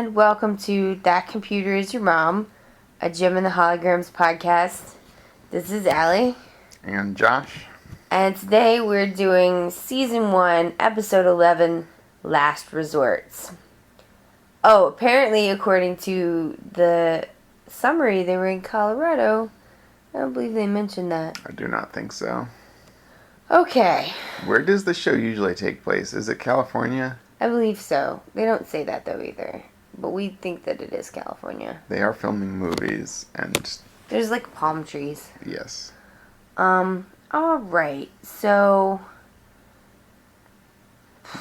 and welcome to That Computer Is Your Mom, a Jim and the Holograms podcast. This is Allie. And Josh. And today we're doing Season 1, Episode 11, Last Resorts. Oh, apparently, according to the summary, they were in Colorado. I don't believe they mentioned that. I do not think so. Okay. Where does the show usually take place? Is it California? I believe so. They don't say that, though, either. But we think that it is California. They are filming movies, and... There's, like, palm trees. Yes. Alright. So...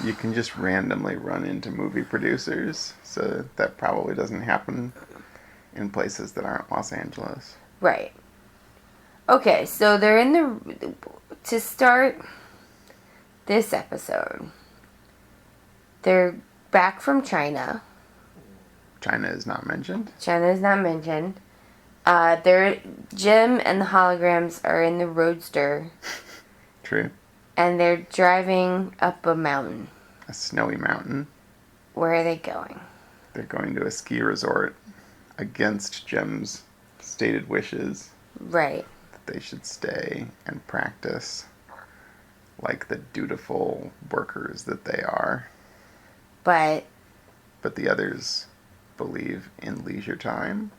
You can just randomly run into movie producers, so that probably doesn't happen in places that aren't Los Angeles. Right. Okay, so they're in the... To start this episode, they're back from China. China is not mentioned. China is not mentioned. Jim and the Holograms are in the Roadster. True. And they're driving up a mountain. A snowy mountain. Where are they going? They're going to a ski resort against Jim's stated wishes. Right. They should stay and practice like the dutiful workers that they are. But the others believe in leisure time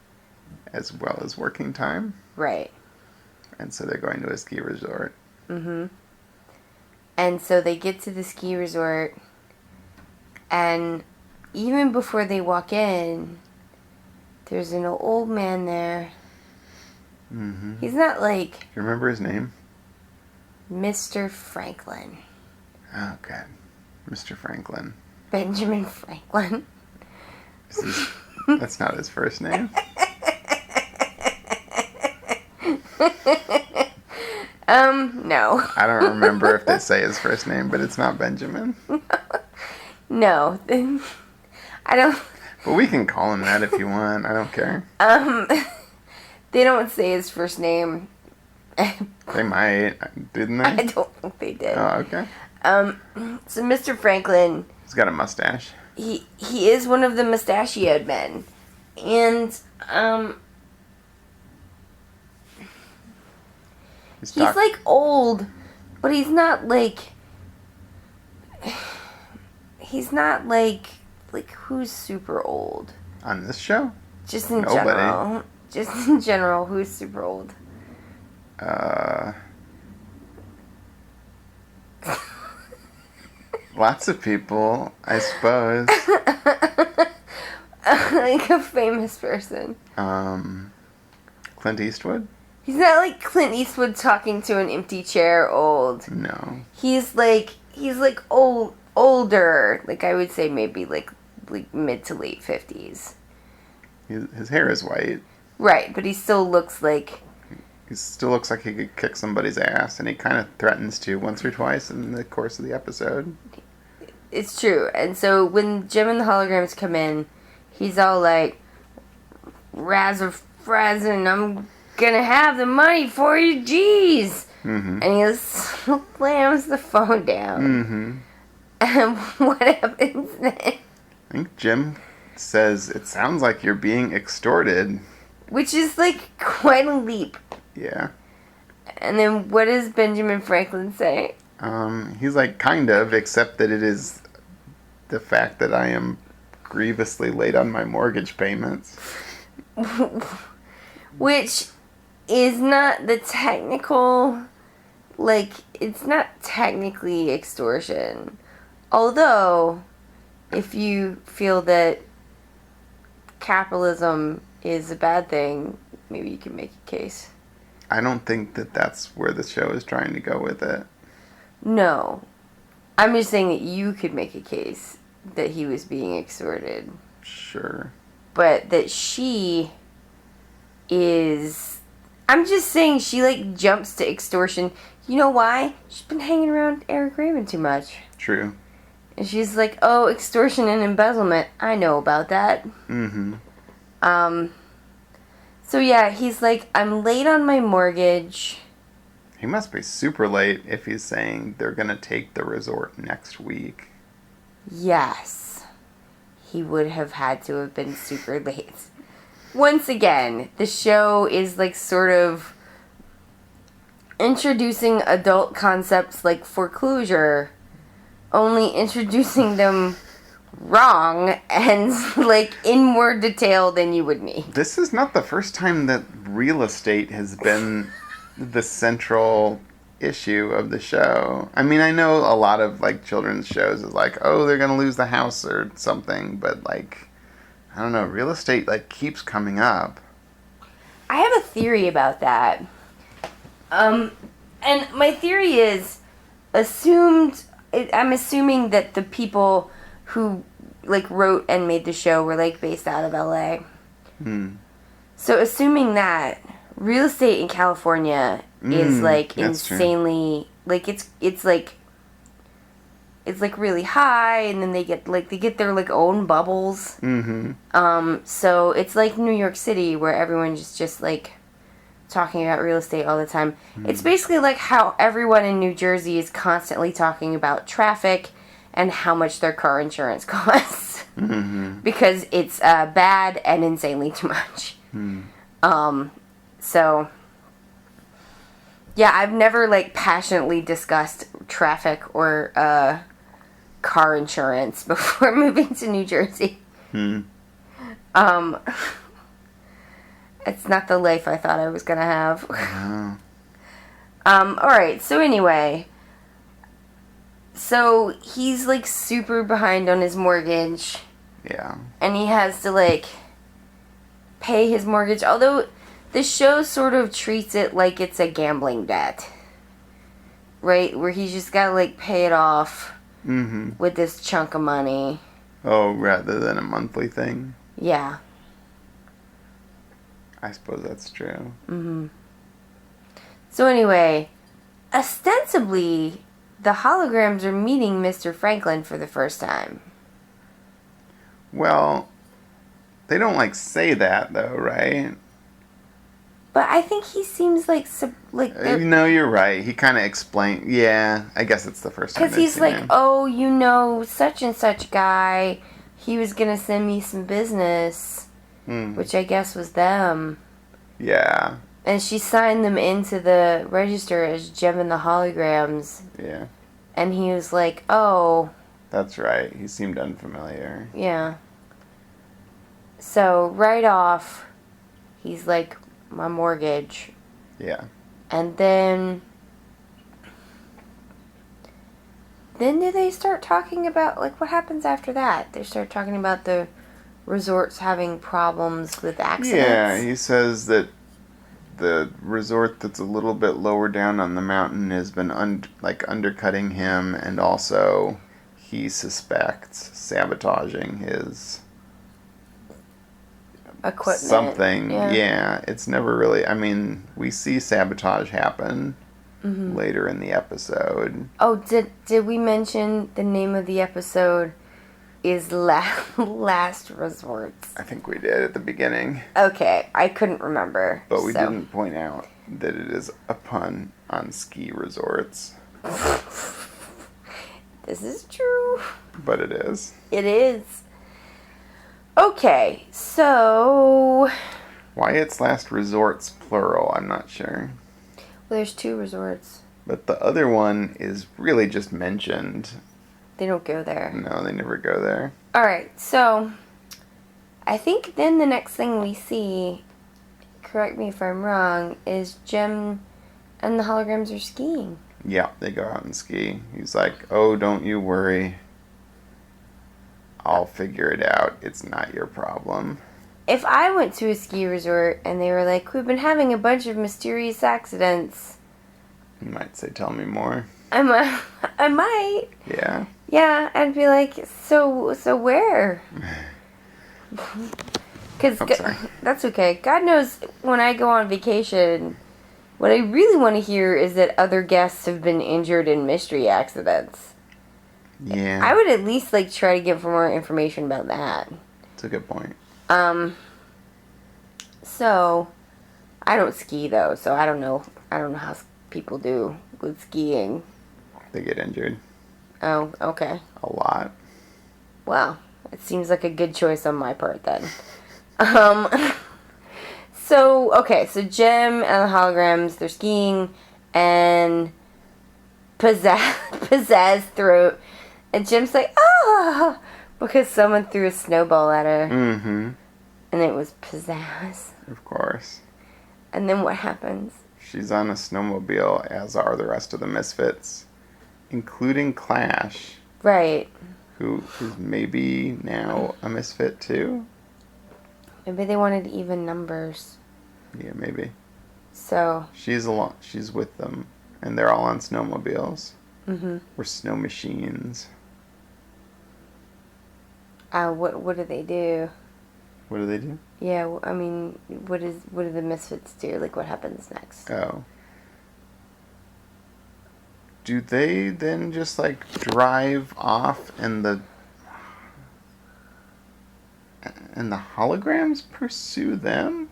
as well as working time. Right. And so they're going to a ski resort. Mm-hmm. And so they get to the ski resort, and even before they walk in, there's an old man there. Mm-hmm. He's not like... Do you remember his name? Mr. Franklin. Oh, God. Mr. Franklin. Benjamin Franklin. That's not his first name? No. I don't remember if they say his first name, but it's not Benjamin. No. I don't... But we can call him that if you want. I don't care. They don't say his first name. They might, didn't they? I don't think they did. Oh, okay. So Mr. Franklin... He's got a mustache. He is one of the mustachioed men. And, he's like old, but he's not like... He's not like who's super old? On this show? Just in general. Just in general, who's super old? Lots of people, I suppose. Like a famous person. Clint Eastwood? He's not like Clint Eastwood talking to an empty chair old. No. He's like older. Like I would say maybe like mid to late 50s. His hair is white. Right, but he still looks like... He still looks like he could kick somebody's ass, and he kind of threatens to once or twice in the course of the episode. It's true. And so when Jim and the Holograms come in, he's all like, "Razzer-frazzin', I'm gonna have the money for you, jeez!" Mm-hmm. And he slams the phone down. Mm-hmm. And what happens then? I think Jim says, "It sounds like you're being extorted." Which is, like, quite a leap. Yeah. And then what does Benjamin Franklin say? He's like, kind of, except that it is the fact that I am grievously late on my mortgage payments. Which is not the technical... Like, it's not technically extortion. Although, if you feel that capitalism is a bad thing, maybe you can make a case. I don't think that that's where the show is trying to go with it. No. I'm just saying that you could make a case that he was being extorted. Sure. But that she is... I'm just saying she, like, jumps to extortion. You know why? She's been hanging around Eric Raymond too much. True. And she's like, oh, extortion and embezzlement. I know about that. Mm-hmm. So yeah, he's like, I'm late on my mortgage. He must be super late if he's saying they're going to take the resort next week. Yes. he would have had to have been super late. Once again, the show is like sort of introducing adult concepts like foreclosure, only introducing them wrong and like in more detail than you would need. This is not the first time that real estate has been the central issue of the show. I mean, I know a lot of like children's shows is like, oh, they're gonna lose the house or something, but like, I don't know, real estate like keeps coming up. I have a theory about that. And my theory is I'm assuming that the people who like wrote and made the show were like based out of LA. So assuming that real estate in California is like insanely like it's like really high, and then they get their like own bubbles. So it's like New York City where everyone's just like talking about real estate all the time. It's basically like how everyone in New Jersey is constantly talking about traffic and how much their car insurance costs. Because it's bad and insanely too much. So yeah, I've never like passionately discussed traffic or car insurance before moving to New Jersey. It's not the life I thought I was gonna have. Alright, so anyway. So he's like super behind on his mortgage. Yeah. And he has to like pay his mortgage, although the show sort of treats it like it's a gambling debt. Right? Where he's just gotta like pay it off with this chunk of money. Oh, rather than a monthly thing? Yeah. I suppose that's true. So anyway, ostensibly, the holograms are meeting Mr. Franklin for the first time. Well, they don't like say that though, right? But I think he seems like No, you're right. He kind of explained. Yeah, I guess it's the first time. Because he's like, oh, you know, such and such guy. He was gonna send me some business, which I guess was them. Yeah. And she signed them into the register as Gem and the Holograms. Yeah. And he was like, oh. That's right. He seemed unfamiliar. Yeah. So, right off, he's like, my mortgage. Yeah. And then do they start talking about, like, what happens after that? They start talking about the resorts having problems with accidents? Yeah, he says that the resort that's a little bit lower down on the mountain has been undercutting him, and also he suspects sabotaging his equipment. Something. Yeah, it's never really, I mean, we see sabotage happen later in the episode. Oh, did we mention the name of the episode is Last Resorts? I think we did at the beginning. Okay, I couldn't remember. But we didn't point out that it is a pun on ski resorts. This is true. But it is. It is. Okay, so... Why it's Last Resorts plural, I'm not sure. Well, there's 2 resorts. But the other one is really just mentioned. They don't go there. No, they never go there. Alright, so... I think then the next thing we see, correct me if I'm wrong, is Gem and the Holograms are skiing. Yeah, they go out and ski. He's like, oh, don't you worry. I'll figure it out. It's not your problem. If I went to a ski resort and they were like, we've been having a bunch of mysterious accidents. You might say, tell me more. I might. Yeah? Yeah, I'd be like, so where? Because that's okay. God knows when I go on vacation, what I really want to hear is that other guests have been injured in mystery accidents. Yeah. I would at least like try to get more information about that. That's a good point. So I don't ski though, so I don't know how people do with skiing. They get injured. Oh, okay. A lot. Well, It seems like a good choice on my part then. Um, so Jim and the holograms, they're skiing, and Pizzazz throat, and Jim's like, ah, because someone threw a snowball at her. Mm-hmm. And it was Pizzazz. Of course. And then what happens? She's on a snowmobile, as are the rest of the Misfits, including Clash. Right. Who is maybe now a Misfit too? Maybe they wanted even numbers. Yeah, maybe. So. She's with them, and they're all on snowmobiles. Mm-hmm. Or snow machines. What do they do? What do they do? Yeah, I mean, what do the Misfits do? Like, what happens next? Oh. Do they then just, like, drive off and the holograms pursue them?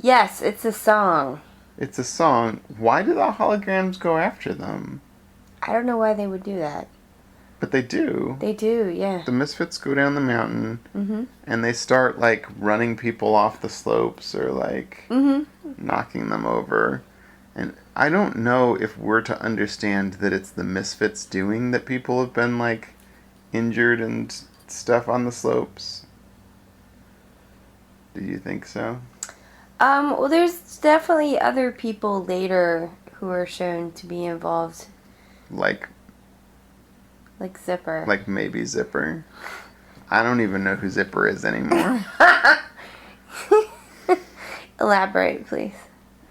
Yes, it's a song. It's a song. Why do the holograms go after them? I don't know why they would do that. But they do. They do, yeah. The Misfits go down the mountain, mm-hmm. and they start, like, running people off the slopes or, like, mm-hmm. knocking them over. And I don't know if we're to understand that it's the Misfits doing that people have been, like, injured and stuff on the slopes. Do you think so? Well, there's definitely other people later who are shown to be involved. Like Zipper. Like maybe Zipper. I don't even know who Zipper is anymore. Elaborate, please.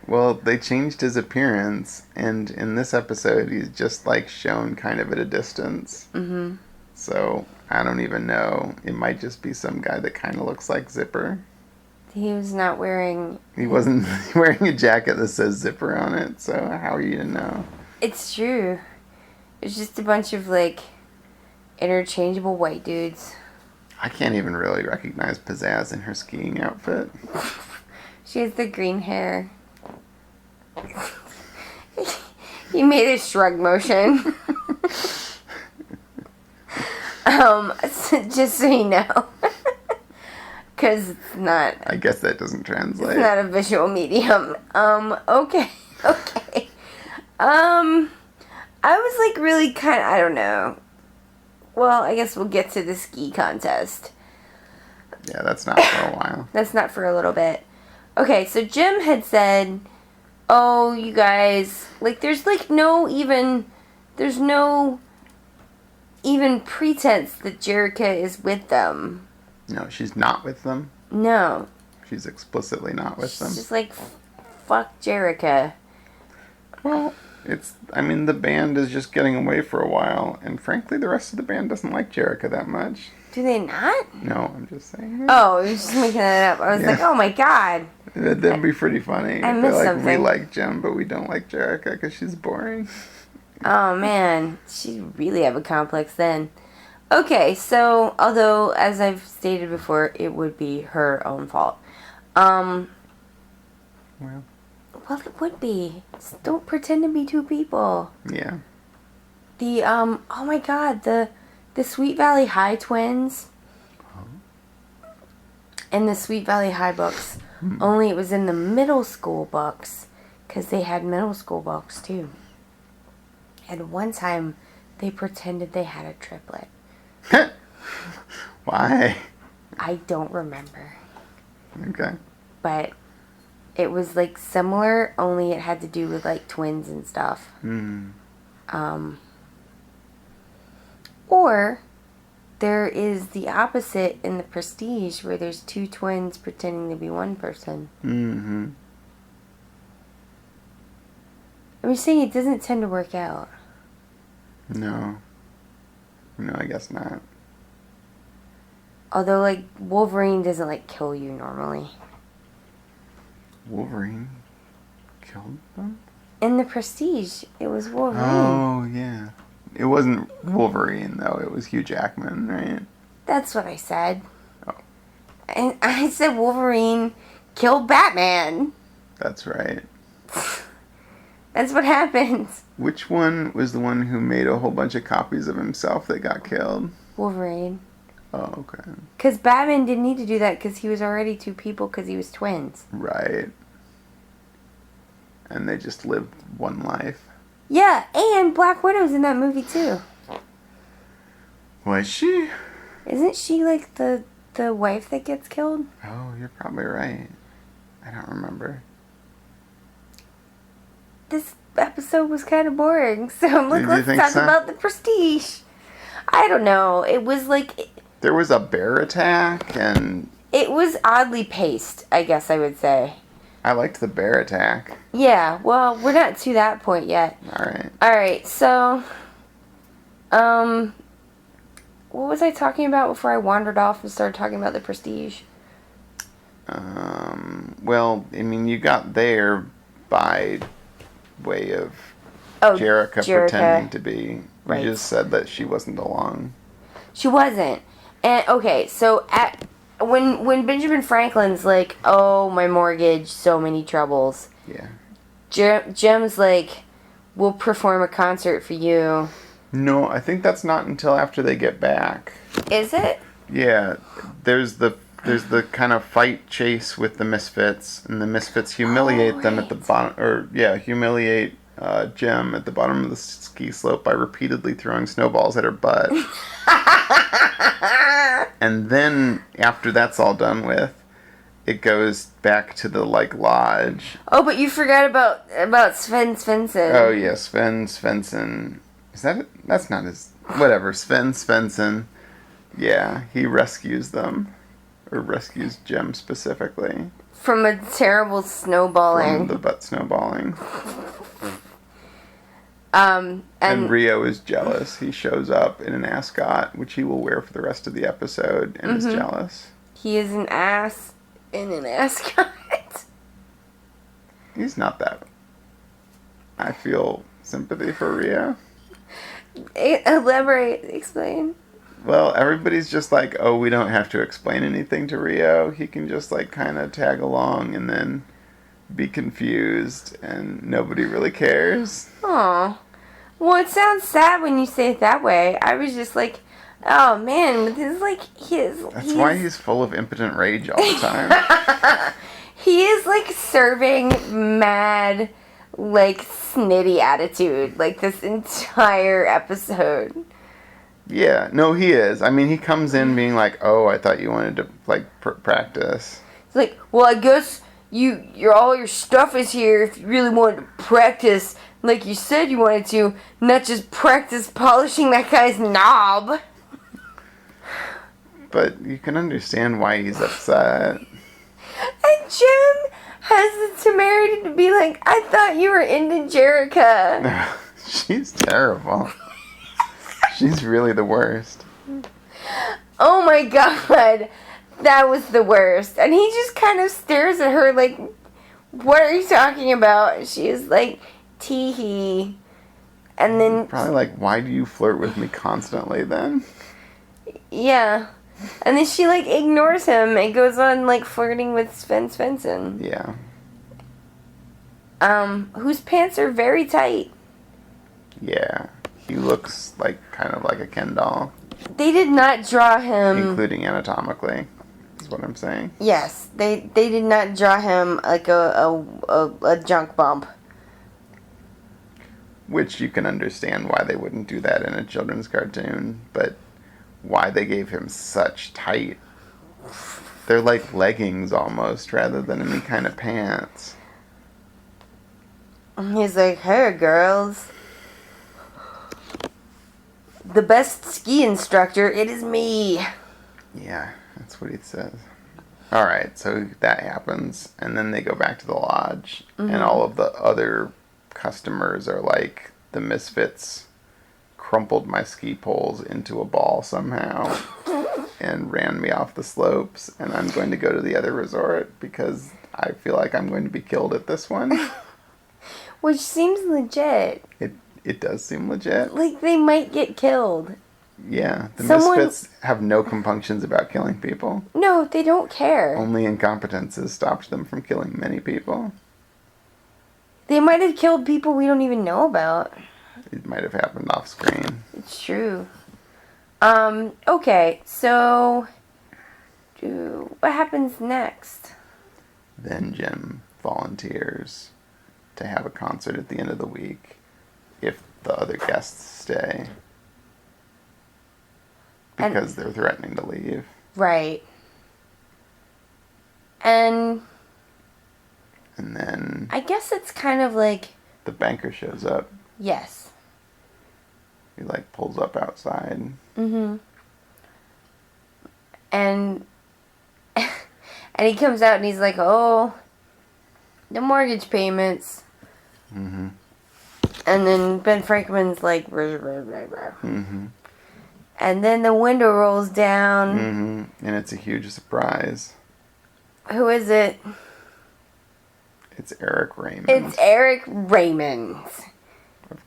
Well, they changed his appearance, and in this episode, he's just, like, shown kind of at a distance. Mm-hmm. So, I don't even know. It might just be some guy that kind of looks like Zipper. He was not wearing... He wasn't wearing a jacket that says Zipper on it, so how are you to know? It's true. It's just a bunch of, like, interchangeable white dudes. I can't even really recognize Pizzazz in her skiing outfit. She has the green hair. He made a shrug motion. Just so you know. Because it's not... I guess that doesn't translate. It's not a visual medium. Okay. I was, like, really kind of... I don't know. Well, I guess we'll get to the ski contest. Yeah, that's not for a while. That's not for a little bit. Okay, so Jim had said, oh, you guys, like, there's no even pretense that Jerica is with them. No, she's not with them? No. She's explicitly not with them? She's just like, fuck Jerica. Well, the band is just getting away for a while, and frankly, the rest of the band doesn't like Jerica that much. Do they not? No, I'm just saying. Oh, you're just making that up. I was like, oh my god. That'd be pretty funny. I missed something. We like Jim, but we don't like Jerica because she's boring. Oh man, she'd really have a complex then. Okay, so, although, as I've stated before, it would be her own fault. Well, it would be. Just don't pretend to be two people. Yeah. Oh my god, the Sweet Valley High twins. In the Sweet Valley High books. Only it was in the middle school books. Because they had middle school books, too. And one time, they pretended they had a triplet. Why? I don't remember. Okay. But it was, like, similar, only it had to do with, like, twins and stuff. Or there is the opposite in the Prestige, where there's two twins pretending to be one person. Mm-hmm. I'm just saying it doesn't tend to work out. No, I guess not. Although, like, Wolverine doesn't, like, kill you normally. Wolverine killed them? In the Prestige, it was Wolverine. Oh, yeah. It wasn't Wolverine, though. It was Hugh Jackman, right? That's what I said. Oh. And I said Wolverine killed Batman. That's right. That's what happens. Which one was the one who made a whole bunch of copies of himself that got killed? Wolverine. Oh, okay. Because Batman didn't need to do that because he was already two people because he was twins. Right. And they just lived one life. Yeah, and Black Widow's in that movie too. Was she? Isn't she like the wife that gets killed? Oh, you're probably right. I don't remember. This episode was kind of boring, so I'm like, let's talk so? about the Prestige. I don't know. It was like... There was a bear attack, and... It was oddly paced, I guess I would say. I liked the bear attack. Yeah, well, we're not to that point yet. Alright, so... What was I talking about before I wandered off and started talking about the Prestige? Well, I mean, you got there by way of Jerica pretending to be. You just said that she wasn't along. She wasn't. And, okay, so when Benjamin Franklin's like, oh, my mortgage, so many troubles. Yeah. Jim's like, we'll perform a concert for you. No, I think that's not until after they get back. Is it? Yeah, there's the kind of fight chase with the Misfits, and the Misfits humiliate them at the bottom, humiliate Jim at the bottom of the ski slope by repeatedly throwing snowballs at her butt. And then after that's all done with, it goes back to the lodge. Oh, but you forgot about Sven Svensson. Oh yeah, Sven Svensson. Is that it? That's not his. Whatever, Sven Svensson. Yeah, he rescues them. Or rescues Jim specifically. From a terrible snowballing. From the butt snowballing. And Rio is jealous. He shows up in an ascot, which he will wear for the rest of the episode, and is jealous. He is an ass in an ascot. He's not that. I feel sympathy for Rio. Elaborate, explain. Well, everybody's just like, oh, we don't have to explain anything to Rio. He can just kind of tag along and then be confused, and nobody really cares. Aw. Well, it sounds sad when you say it that way. I was just like, oh man, this is That's why he's full of impotent rage all the time. He is serving mad, snitty attitude, this entire episode. Yeah, no, he is. I mean, he comes in being like, oh, I thought you wanted to, practice. It's like, well, I guess all your stuff is here if you really wanted to practice like you said you wanted to, not just practice polishing that guy's knob. But you can understand why he's upset. And Jim has the temerity to be like, I thought you were into Jerica. She's terrible. She's really the worst. Oh my god. That was the worst. And he just kind of stares at her like, what are you talking about? And she is like, tee-hee. And then... Probably why do you flirt with me constantly then? Yeah. And then she ignores him and goes on flirting with Sven Svensson. Yeah. Whose pants are very tight. Yeah. He looks kind of like a Ken doll. They did not draw him... Including anatomically, is what I'm saying. Yes. They did not draw him a junk bump. Which you can understand why they wouldn't do that in a children's cartoon, but why they gave him such tight... They're like leggings almost, rather than any kind of pants. He's like, hey, girls. The best ski instructor, it is me. Yeah, that's what he says. Alright, so that happens, and then they go back to the lodge, and all of the other customers are like, the Misfits crumpled my ski poles into a ball somehow and ran me off the slopes, and I'm going to go to the other resort because I feel like I'm going to be killed at this one. Which seems legit. It does seem legit. They might get killed. Yeah, the Misfits have no compunctions about killing people. No, they don't care. Only incompetence has stopped them from killing many people. They might have killed people we don't even know about. It might have happened off screen. It's true. Okay, so what happens next? Then Jim volunteers to have a concert at the end of the week if the other guests stay. Because they're threatening to leave. Right. And then I guess it's kind of like... the banker shows up. Yes. He, like, pulls up outside. Mm-hmm. And he comes out and he's like, oh, the mortgage payments. Mm-hmm. And then Ben Franklin's like, mm-hmm. And then the window rolls down. Mm-hmm. And it's a huge surprise. Who is it? It's Eric Raymond. It's Eric Raymond.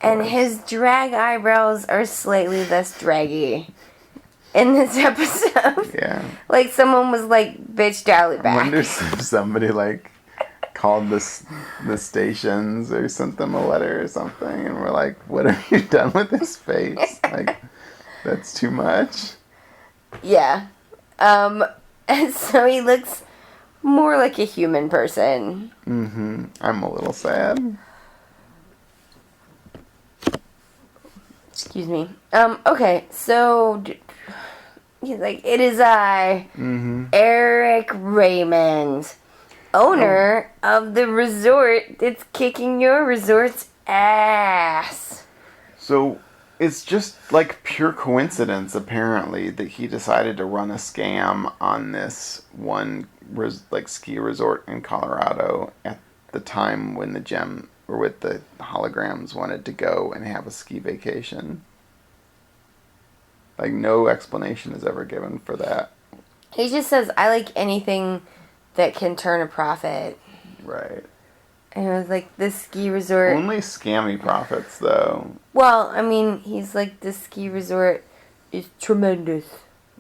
And his drag eyebrows are slightly less draggy in this episode. Yeah. Like someone was like, bitch, dial it back. I wonder if somebody like called the stations or sent them a letter or something and we're like, what have you done with his face? Like, that's too much. Yeah. And so he looks more like a human person. Mm-hmm. I'm a little sad. Excuse me. Okay, so he's like, it is I, Eric Raymond, owner of the resort that's kicking your resort's ass. So it's just like pure coincidence, apparently, that he decided to run a scam on this one ski resort in Colorado at the time when the Holograms wanted to go and have a ski vacation. Like, no explanation is ever given for that. He just says, I like anything that can turn a profit. Right. And it was like, this ski resort... Only scammy profits, though. Well, I mean, he's like, this ski resort is tremendous.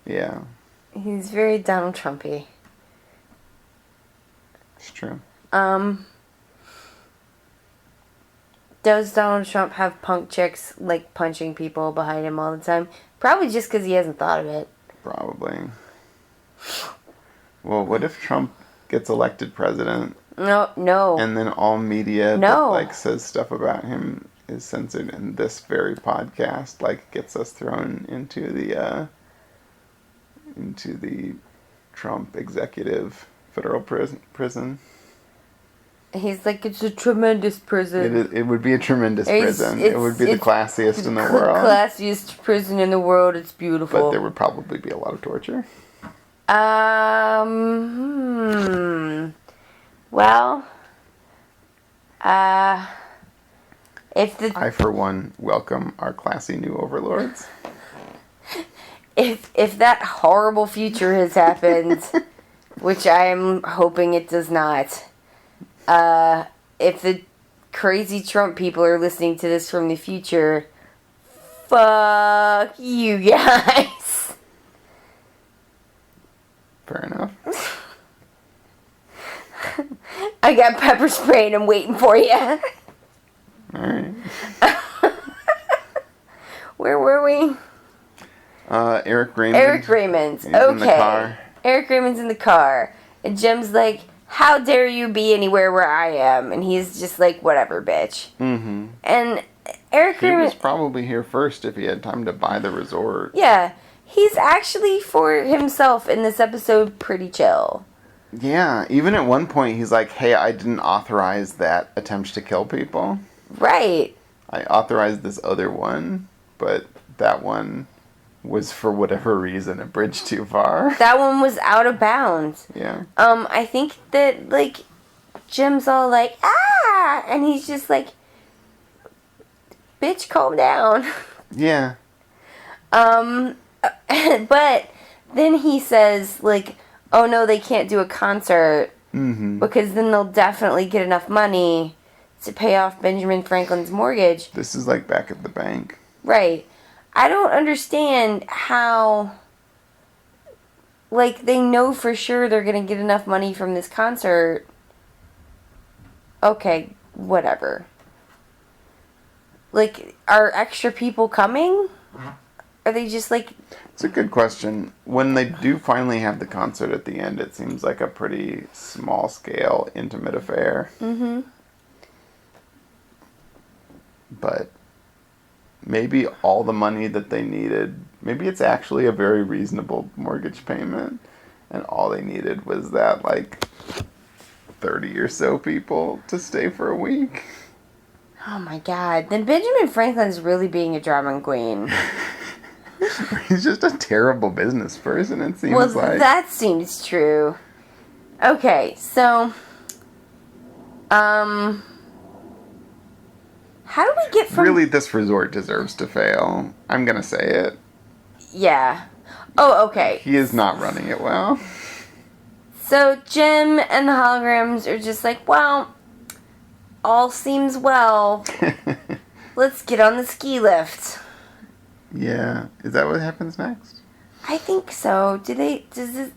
Yeah. He's very Donald Trumpy. It's true. Does Donald Trump have punk chicks, like, punching people behind him all the time? Probably just because he hasn't thought of it. Probably. Well, what if Trump gets elected president? No. And then all media that, says stuff about him is censored, and this very podcast, gets us thrown into the Trump executive federal prison. He's like, it's a tremendous prison. It would be a tremendous prison. It would be the classiest in the world. Classiest prison in the world. It's beautiful. But there would probably be a lot of torture. Well, if I, for one, welcome our classy new overlords. If that horrible future has happened, which I am hoping it does not, if the crazy Trump people are listening to this from the future, fuck you guys. Fair enough. I got pepper spray and I'm waiting for you. Alright. Where were we? Eric Raymond. Eric Raymond's. He's okay. in the car. Eric Raymond's in the car. And Jim's like, how dare you be anywhere where I am? And he's just like, whatever, bitch. Mm-hmm. And Eric Raymond... He was probably here first if he had time to buy the resort. Yeah. He's actually, for himself in this episode, pretty chill. Yeah. Even at one point, he's like, hey, I didn't authorize that attempt to kill people. Right. I authorized this other one, but that one was, for whatever reason, a bridge too far. That one was out of bounds. Yeah. I think that, Jim's all like, ah! And he's just like, bitch, calm down. Yeah. But then he says, oh no, they can't do a concert because then they'll definitely get enough money to pay off Benjamin Franklin's mortgage. This is back at the bank. Right. I don't understand how, they know for sure they're going to get enough money from this concert. Okay, whatever. Are extra people coming? are they just like... It's a good question. When they do finally have the concert at the end, it seems like a pretty small-scale, intimate affair. Mm-hmm. But maybe all the money that they needed, maybe it's actually a very reasonable mortgage payment, and all they needed was that, like, 30 or so people to stay for a week. Oh my god. Then Benjamin Franklin's really being a drama queen. He's just a terrible business person, it seems well, like. That seems true. Okay, so... How do we get from... Really, this resort deserves to fail. I'm gonna say it. Yeah. Oh, okay. He is not running it well. So Jim and the holograms are just like, well, all seems well. Let's get on the ski lift. Yeah. Is that what happens next? I think so. Does this...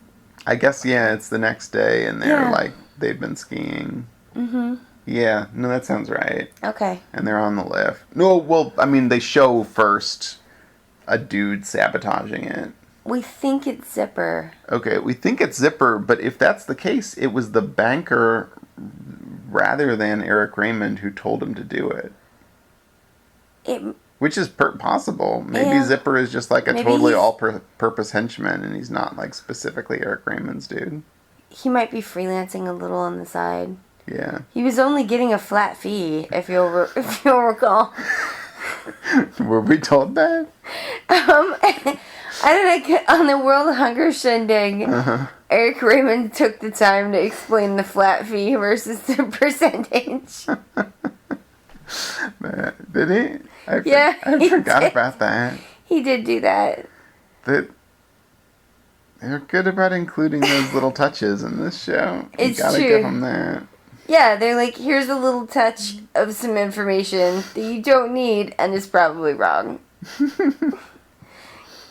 I guess, yeah, it's the next day, and they're like, they've been skiing. Mm-hmm. Yeah, no, that sounds right. Okay. And they're on the lift. No, well, I mean, they show first a dude sabotaging it. We think it's Zipper. Okay, we think it's Zipper, but if that's the case, it was the banker rather than Eric Raymond who told him to do it. Which is possible. Maybe Zipper is just like a totally all-purpose henchman, and he's not like specifically Eric Raymond's dude. He might be freelancing a little on the side. Yeah. He He was only getting a flat fee, if you'll recall. Were we told that? I don't know, on the World Hunger Shindig, Eric Raymond took the time to explain the flat fee versus the percentage. Did he? I forgot about that. He did do that. They're good about including those little touches in this show. It's you gotta true. give them that. Yeah, they're like, here's a little touch of some information that you don't need, and it's probably wrong.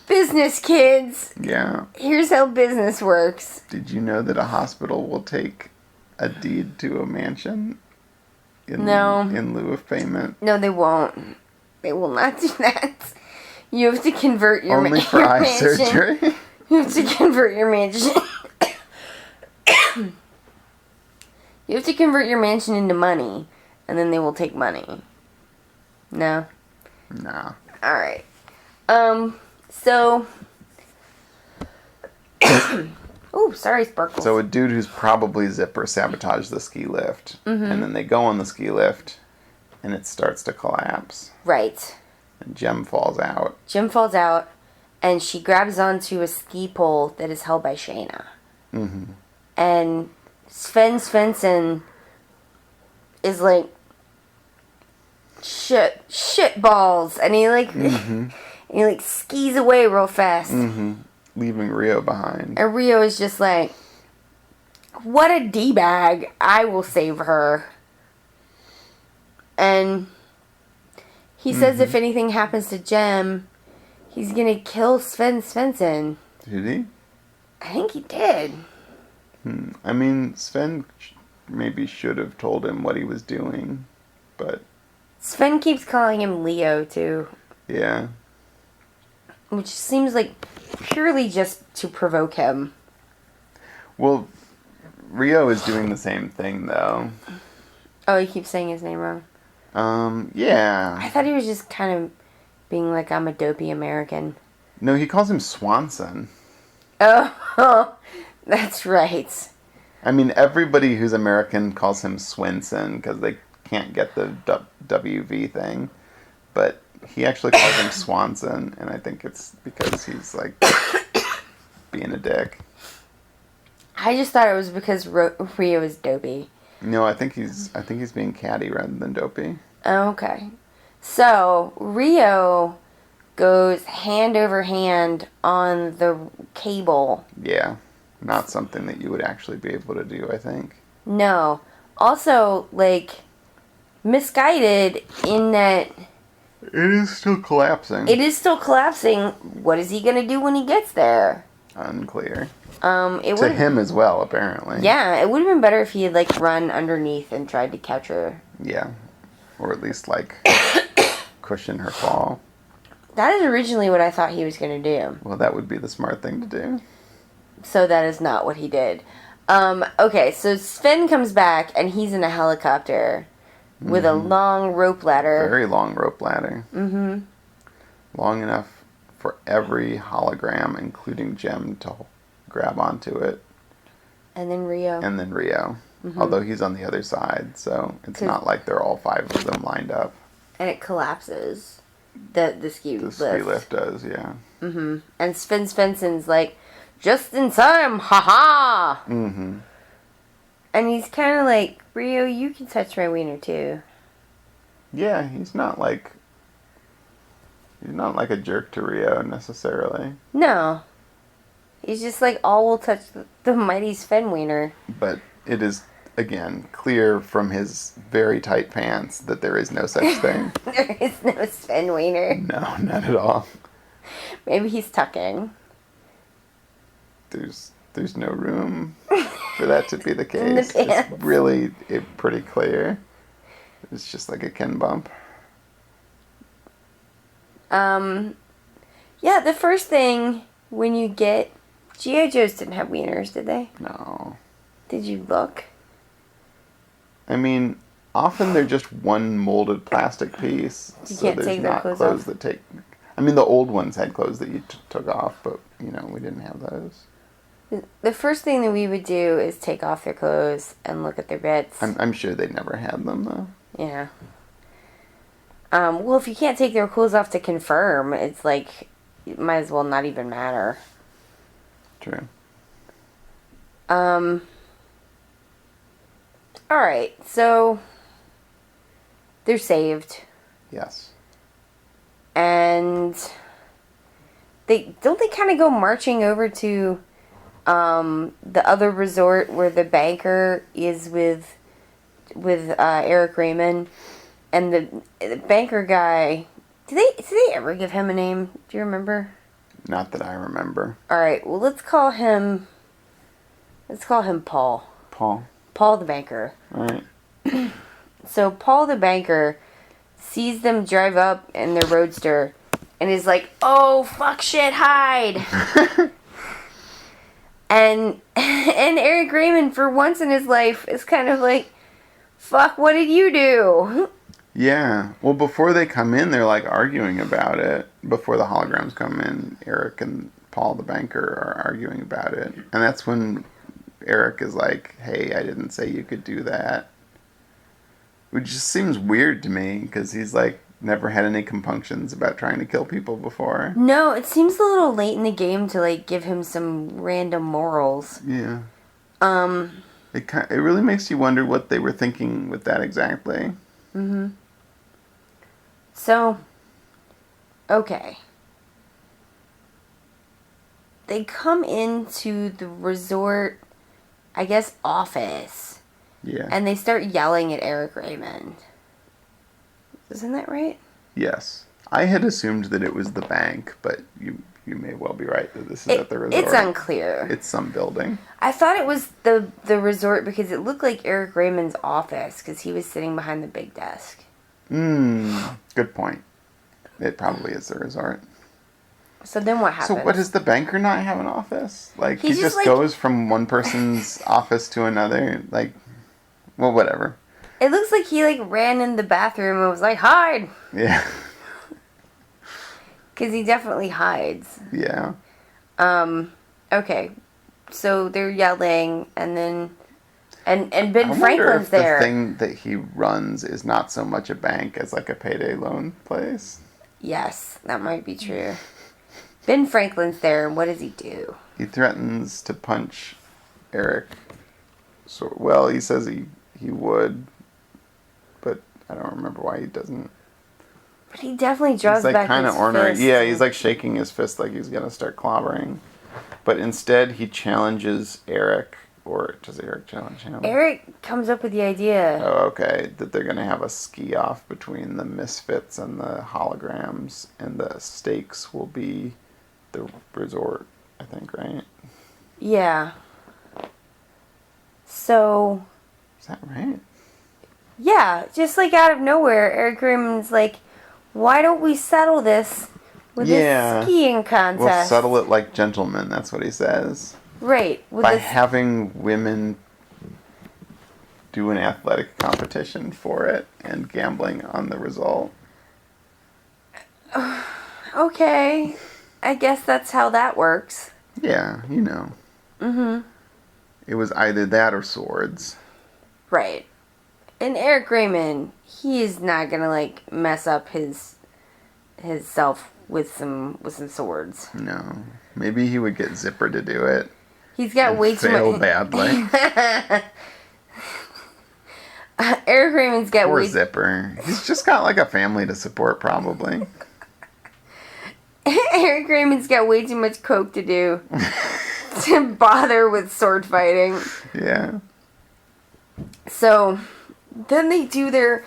Business, kids. Yeah. Here's how business works. Did you know that a hospital will take a deed to a mansion in lieu of payment? No, they won't. They will not do that. You have to convert your Only for your eye mansion. surgery? You have to convert your mansion. You have to convert your mansion into money, and then they will take money. No? No. Alright. So... Oh, sorry, Sparkles. So a dude who's probably Zipper sabotaged the ski lift, and then they go on the ski lift, and it starts to collapse. Right. And Jem falls out. Jim falls out, and she grabs onto a ski pole that is held by Shayna. Mm-hmm. And Sven Svensson is like, shit balls, and he like, and he like skis away real fast. Mm-hmm. Leaving Rio behind. And Rio is just like, what a D-bag, I will save her. And he says if anything happens to Jem, he's gonna kill Sven Svensson. Did he? I think he did. I mean, Sven maybe should have told him what he was doing, but... Sven keeps calling him Leo, too. Yeah. Which seems like purely just to provoke him. Well, Rio is doing the same thing, though. Oh, he keeps saying his name wrong. Yeah. I thought he was just kind of being like, I'm a dopey American. No, he calls him Swanson. Oh, that's right. I mean, everybody who's American calls him Swinson because they can't get the WV thing. But he actually calls him Swanson, and I think it's because he's, like, being a dick. I just thought it was because Rio is dopey. No, I think he's being catty rather than dopey. Okay. So, Rio goes hand over hand on the cable. Yeah. Not something that you would actually be able to do, I think. No. Also, like, misguided in that... It is still collapsing. It is still collapsing. What is he going to do when he gets there? Unclear. To him as well, apparently. Yeah, it would have been better if he had, like, run underneath and tried to catch her. Yeah. Or at least, like, cushion her fall. That is originally what I thought he was going to do. Well, that would be the smart thing to do. So that is not what he did. Okay, so Sven comes back, and he's in a helicopter with a long rope ladder. Very long rope ladder. Mm-hmm. Long enough for every hologram, including Jem, to grab onto it. And then Rio. Mm-hmm. Although he's on the other side, so it's not like they're all 5 of them lined up. And it collapses. The ski lift. The ski lift does, yeah. Mm-hmm. And Sven Svensson's like, just in time, haha! Mm-hmm. And he's kind of like, Rio, you can touch my wiener too. Yeah, he's not like a jerk to Rio necessarily. No. He's just like, all will touch the mighty Sven wiener. But it is, again, clear from his very tight pants that there is no such thing. There is no Sven wiener. No, not at all. Maybe he's tucking. There's no room for that to be the case. In the pants. It's really pretty clear. It's just like a Ken bump. Yeah, the first thing when you get... G.I. Joes didn't have wieners, did they? No. Did you look? I mean, often they're just one molded plastic piece. You can't take their clothes off? That take... I mean, the old ones had clothes that you took off, but, we didn't have those. The first thing that we would do is take off their clothes and look at their bits. I'm sure they never had them, though. Yeah. Well, if you can't take their clothes off to confirm, it's like, it might as well not even matter. True. Alright, so they're saved. Yes. And they kind of go marching over to the other resort where the banker is with Eric Raymond, and the banker guy. Did they ever give him a name? Do you remember? Not that I remember. All right. Well, let's call him Paul. Paul the banker. All right. So Paul the banker sees them drive up in their roadster and is like, "Oh fuck, shit, hide!" and Eric Raymond, for once in his life, is kind of like, "Fuck, what did you do?" Yeah. Well, before they come in, they're like arguing about it. Before the holograms come in, Eric and Paul the banker are arguing about it. And that's when Eric is like, "Hey, I didn't say you could do that." Which just seems weird to me, because he's like never had any compunctions about trying to kill people before. No, it seems a little late in the game to like give him some random morals. Yeah. It really makes you wonder what they were thinking with that exactly. Mm-hmm. So, okay. They come into the resort, I guess, office. Yeah. And they start yelling at Eric Raymond. Isn't that right? Yes. I had assumed that it was the bank, but you may well be right that this is at the resort. It's unclear. It's some building. I thought it was the resort because it looked like Eric Raymond's office because he was sitting behind the big desk. Good point. It probably is the resort. So then what happens? So what, does the banker not have an office? Like, he just like, goes from one person's office to another? Like, well, whatever. It looks like he, like, ran in the bathroom and was like, hide! Yeah. Because he definitely hides. Yeah. Okay. So they're yelling, and then... And Ben I wonder Franklin's if there. the thing that he runs is not so much a bank as like a payday loan place. Yes, that might be true. Ben Franklin's there, and what does he do? He threatens to punch Eric. So, well, he says he would, but I don't remember why he doesn't. But he definitely draws he's like back kind his of ornery. fist. Yeah, he's like shaking his fist like he's gonna start clobbering. But instead, he challenges Eric. Or does Eric challenge him? Eric comes up with the idea. Oh, okay. That they're going to have a ski-off between the Misfits and the Holograms, and the stakes will be the resort, I think, right? Yeah. So... Is that right? Yeah, just like out of nowhere, Eric Raymond's like, why don't we settle this with Yeah. a skiing We'll contest. settle it like gentlemen, that's what he says. Right. With By this, having women do an athletic competition for it and gambling on the result. okay. I guess that's how that works. Yeah, you know. Mm-hmm. It was either that or swords. Right. And Eric Raymond, he's not gonna like mess up his self with some swords. No. Maybe he would get Zipper to do it. He's got and way too fail much. badly. Eric Raymond's got Poor way. Zipper. He's just got like a family to support, probably. Eric Raymond's got way too much coke to do to bother with sword fighting. Yeah. So then they do their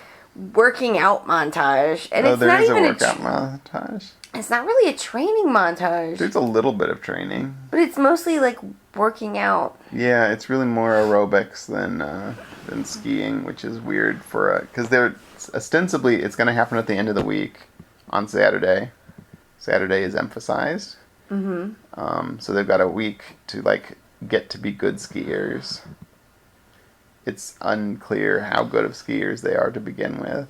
working out montage, and it's there not is even a workout montage. It's not really a training montage, There's a little bit of training. but it's mostly like working out. Yeah, it's really more aerobics than skiing, which is weird for because they're ostensibly it's going to happen at the end of the week on Saturday. Saturday is emphasized. Mm-hmm. So they've got a week to like get to be good skiers. It's unclear how good of skiers they are to begin with.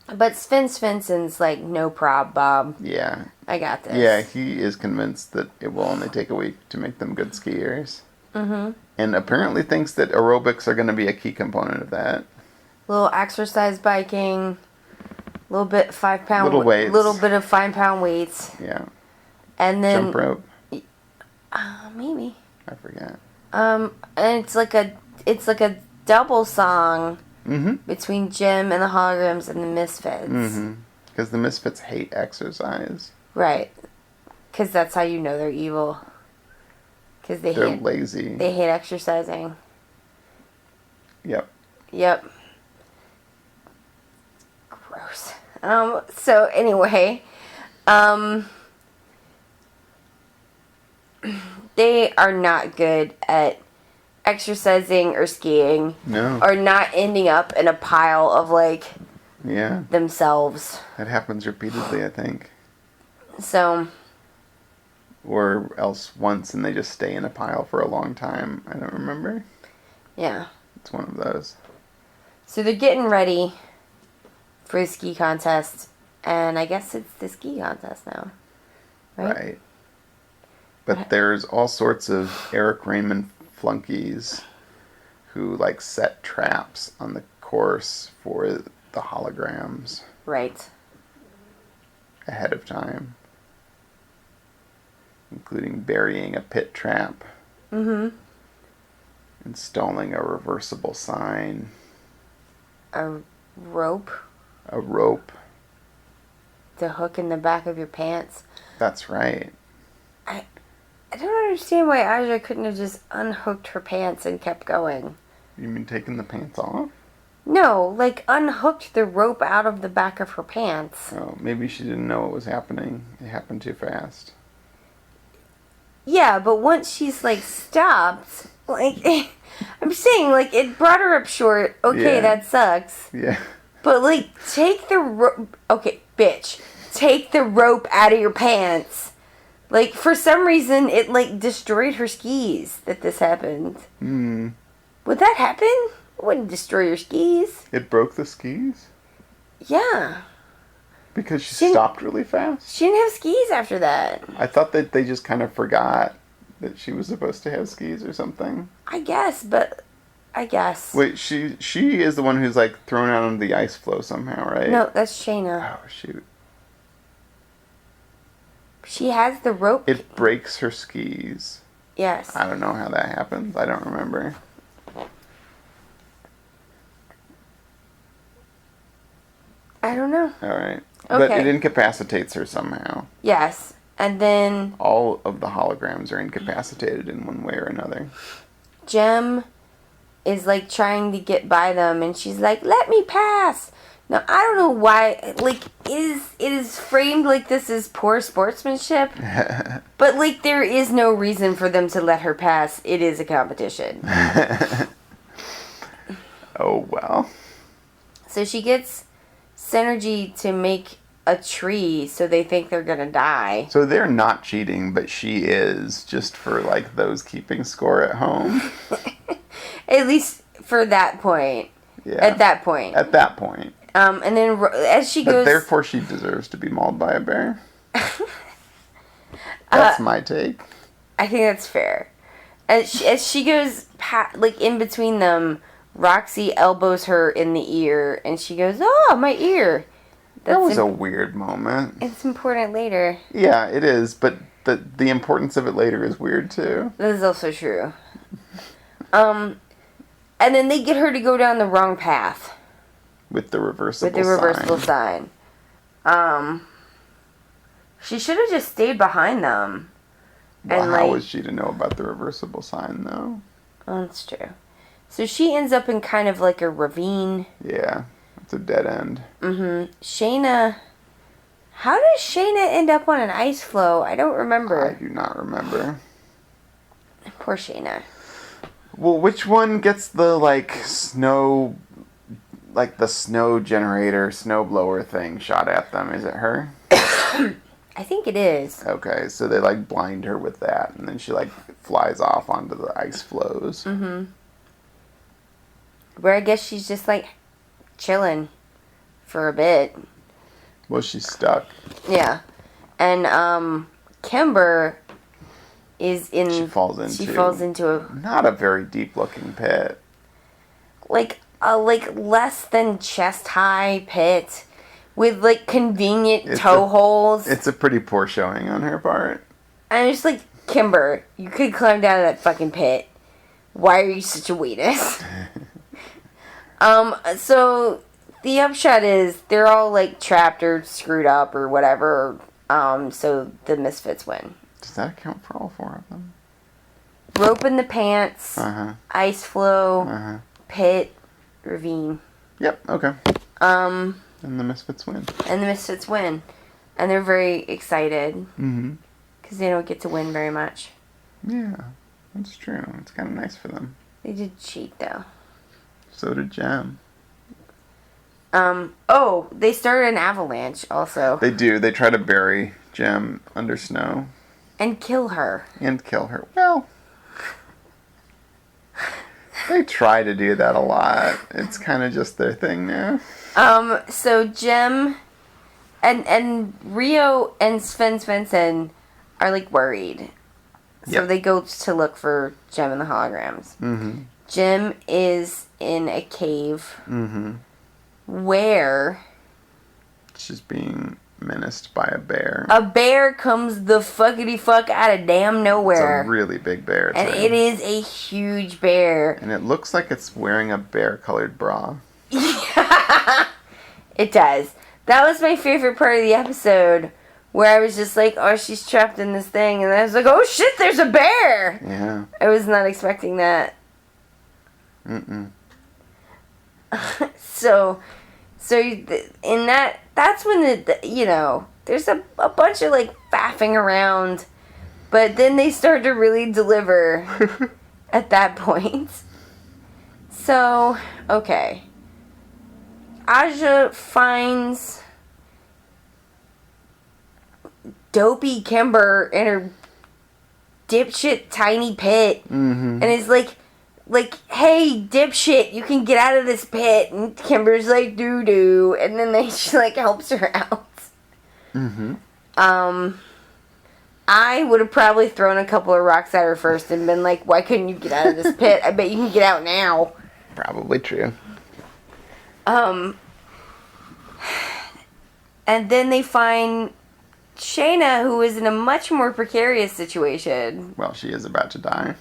But Sven Svensson's like, no prob, Bob. Yeah. I got this. Yeah, he is convinced that it will only take a week to make them good skiers. Mm-hmm. And apparently thinks that aerobics are going to be a key component of that. Little exercise biking, little bit 5 pound, Little weights. little bit of 5 pound weights, Yeah. and then Jump rope. Maybe. I forget. And it's like a double song Mm-hmm. between Jim and the Holograms and the Misfits. Mm-hmm. Because the Misfits hate exercise. Right. Because that's how you know they're evil. Because They're lazy. They hate exercising. Yep. Yep. Gross. So anyway, they are not good at exercising or skiing. No. Or not ending up in a pile of like Yeah. themselves. That happens repeatedly, I think. So Or else once and they just stay in a pile for a long time. I don't remember. yeah. It's one of those. So they're getting ready for the ski contest, and I guess it's the ski contest now. Right? But there's all sorts of Eric Raymond flunkies who like set traps on the course for the holograms Right. ahead of time, including burying a pit trap, installing a reversible sign, A rope a rope. to hook in the back of your pants. That's right. I don't understand why Aja couldn't have just unhooked her pants and kept going. You mean taking the pants off? No, like unhooked the rope out of the back of her pants. Oh, maybe she didn't know what was happening. It happened too fast. Yeah, but once she's like stopped, like I'm saying, like it brought her up short. Okay, Yeah. that sucks. Yeah. But like take the rope. Okay, bitch, take the rope out of your pants. Like for some reason, it like destroyed her skis that this happened. Hmm. Would that happen? It wouldn't destroy your skis. It broke the skis? Yeah. Because she She- stopped really fast? She didn't have skis after that. I thought that they just kind of forgot that she was supposed to have skis or something. I guess, but I guess. Wait, she is the one who's like thrown out on the ice floe somehow, right? No, that's Shayna. Oh, shoot. She has the rope. It breaks her skis. Yes. I don't know how that happens. I don't remember. I don't know. All right. But Okay. it incapacitates her somehow. Yes. And then All of the holograms are incapacitated in one way or another. Jem is like trying to get by them, and she's like, "Let me pass." Now I don't know why. Like, it is framed like this is poor sportsmanship, but like there is no reason for them to let her pass. It is a competition. Oh, well. So she gets Synergy to make a tree, so they think they're gonna die. So they're not cheating, but she is, just for, like, those keeping score at home. At least for that point. Yeah. At that point. At that point. And then as she But goes... therefore she deserves to be mauled by a bear. That's my take. I think that's fair. As she goes, like, in between them, Roxy elbows her in the ear, and she goes, "Oh, my ear." That was a weird moment. It's important later. Yeah, it is, but the importance of it later is weird, too. That is also true. And then they get her to go down the wrong path. With the reversible sign. She should have just stayed behind them. Well, and how was she to know about the reversible sign, though? Oh, that's true. So she ends up in kind of like a ravine. Yeah, it's a dead end. Mm-hmm. Shayna... How does Shayna end up on an ice floe? I don't remember. I do not remember. Poor Shayna. Well, which one gets the, like, snow... Like, the snow generator, snow blower thing shot at them? Is it her? I think it is. Okay, so they, like, blind her with that, and then she, like, flies off onto the ice floes. Mm-hmm. Where I guess she's just, like, chilling for a bit. Well, she's stuck. Yeah. And, Kimber is in... She falls into a... Not a very deep-looking pit. Like, a, less than chest-high pit with, like, convenient toe holes. It's a pretty poor showing on her part. And it's like, Kimber, you could climb down that fucking pit. Why are you such a weakness? So the upshot is they're all, like, trapped or screwed up or whatever. So the Misfits win. Does that account for all four of them? Rope in the pants, ice floe, pit, ravine. Yep, okay. And the Misfits win. And they're very excited. Mm-hmm. Because they don't get to win very much. Yeah, that's true. It's kind of nice for them. They did cheat, though. So did Gem. They started an avalanche, also. They do. They try to bury Gem under snow. And kill her. Well, they try to do that a lot. It's kind of just their thing now. So Gem and Rio and Sven Svensson are, like, worried. So they go to look for Gem and the holograms. Mm-hmm. Gem is in a cave where... She's being menaced by a bear. A bear comes the fuckity fuck out of damn nowhere. It's a really big bear, too. And it is a huge bear. And it looks like it's wearing a bear-colored bra. It does. That was my favorite part of the episode, where I was just like, oh, she's trapped in this thing. And I was like, oh shit, there's a bear! Yeah. I was not expecting that. Mm-mm. So in that's when there's a bunch of, like, faffing around, but then they start to really deliver at that point. So, okay. Aja finds dopey Kimber in her dipshit tiny pit, and is like, hey, dipshit, you can get out of this pit. And Kimber's like, doo-doo. And then she, like, helps her out. I would have probably thrown a couple of rocks at her first and been like, why couldn't you get out of this pit? I bet you can get out now. Probably true. And then they find Shayna, who is in a much more precarious situation. Well, she is about to die.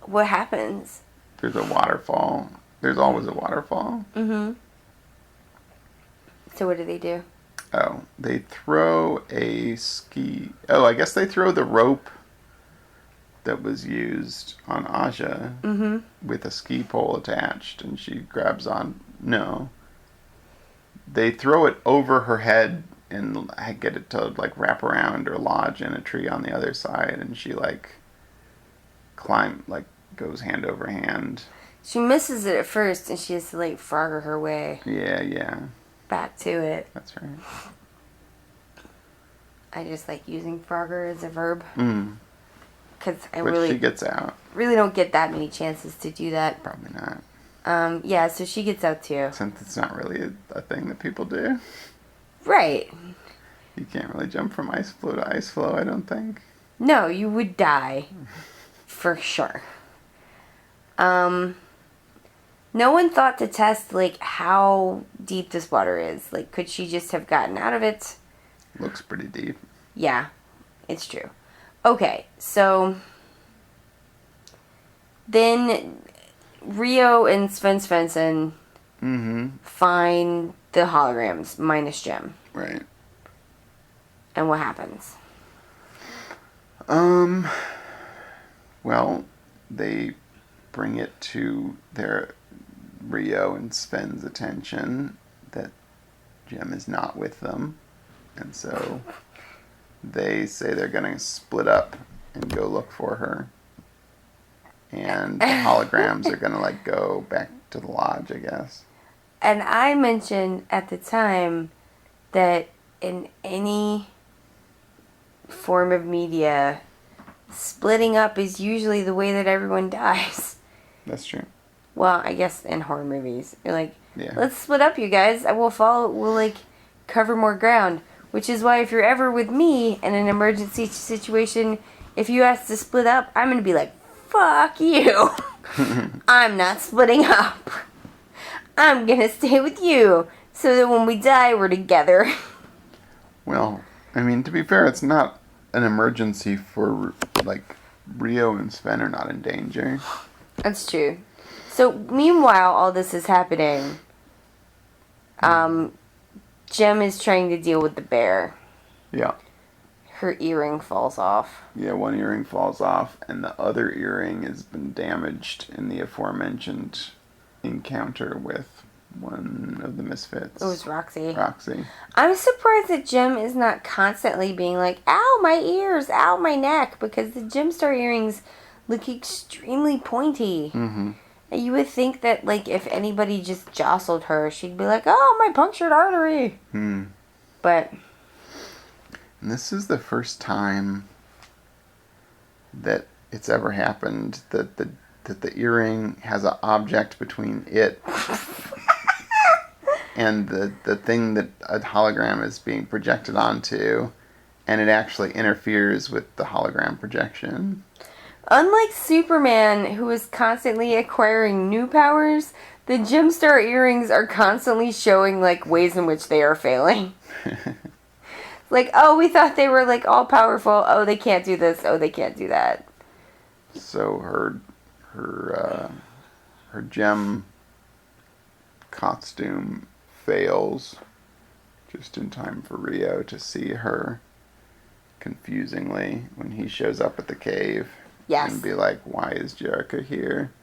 What happens? There's a waterfall. There's always a waterfall. Mm-hmm. So what do they do? Oh, they throw a ski... Oh, I guess they throw the rope that was used on Aja with a ski pole attached, and she grabs on... No. They throw it over her head and get it to, like, wrap around or lodge in a tree on the other side, and she, like, goes hand over hand. She misses it at first, and she has to, like, frogger her way. Yeah. Back to it. That's right. I just like using Frogger as a verb. Because I But really she gets out. really don't get that many chances to do that. Probably not. Yeah, so she gets out too. Since it's not really a thing that people do. Right. You can't really jump from ice floe to ice floe, I don't think. No, you would die. For sure. No one thought to test, like, how deep this water is. Like, could she just have gotten out of it? Looks pretty deep. Yeah, it's true. Okay, so then Rio and Sven Svensson find the holograms minus Jim. Right. And what happens? Well, they bring it to their Rio and Sven's attention that Jim is not with them. And so they say they're going to split up and go look for her. And the holograms are going to, like, go back to the lodge, I guess. And I mentioned at the time that in any form of media, splitting up is usually the way that everyone dies. That's true. Well, I guess in horror movies. You're like, Yeah. let's split up, you guys. We'll, like, cover more ground. Which is why if you're ever with me in an emergency situation, if you ask to split up, I'm going to be like, fuck you. I'm not splitting up. I'm going to stay with you so that when we die, we're together. Well, I mean, to be fair, it's not an emergency for, like, Rio and Sven are not in danger. That's true. So, meanwhile, all this is happening. Jem is trying to deal with the bear. Yeah. Her earring falls off. Yeah, one earring falls off, and the other earring has been damaged in the aforementioned encounter with one of the misfits. It was Roxy. Roxy. I'm surprised that Jem is not constantly being like, ow, my ears, ow, my neck, because the Gemstar earrings look extremely pointy. Mm-hmm. And you would think that, like, if anybody just jostled her, she'd be like, oh, my punctured artery. But... And this is the first time that it's ever happened that the earring has an object between it and the thing that a hologram is being projected onto, and it actually interferes with the hologram projection. Unlike Superman, who is constantly acquiring new powers, the Gemstar earrings are constantly showing, like, ways in which they are failing. Like, oh, we thought they were, like, all-powerful. Oh, they can't do this. Oh, they can't do that. So her gem costume fails just in time for Rio to see her confusingly when he shows up at the cave. Yes. And be like, why is Jerica here?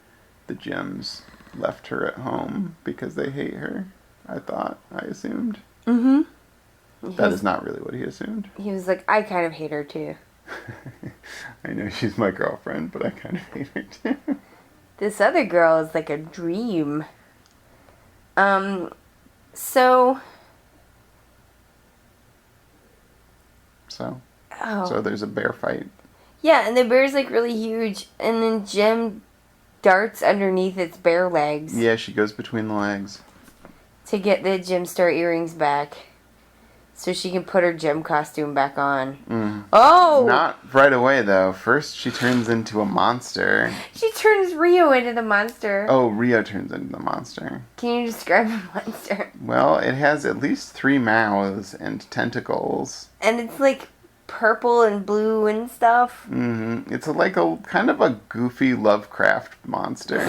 The gems left her at home because they hate her, I assumed. Mm-hmm. That is not really what he assumed. He was like, I kind of hate her, too. I know she's my girlfriend, but I kind of hate her, too. This other girl is like a dream. So... So there's a bear fight. Yeah, and the bear's, like, really huge, and then Jem darts underneath its bare legs. Yeah, she goes between the legs. To get the Gemstar earrings back. So she can put her gem costume back on. Oh! Not right away, though. First, she turns into a monster. She turns Rio into the monster. Oh, Rio turns into the monster. Can you describe the monster? Well, it has at least 3 mouths and tentacles. And it's, like, purple and blue and stuff. Mm-hmm. It's like a kind of a goofy Lovecraft monster.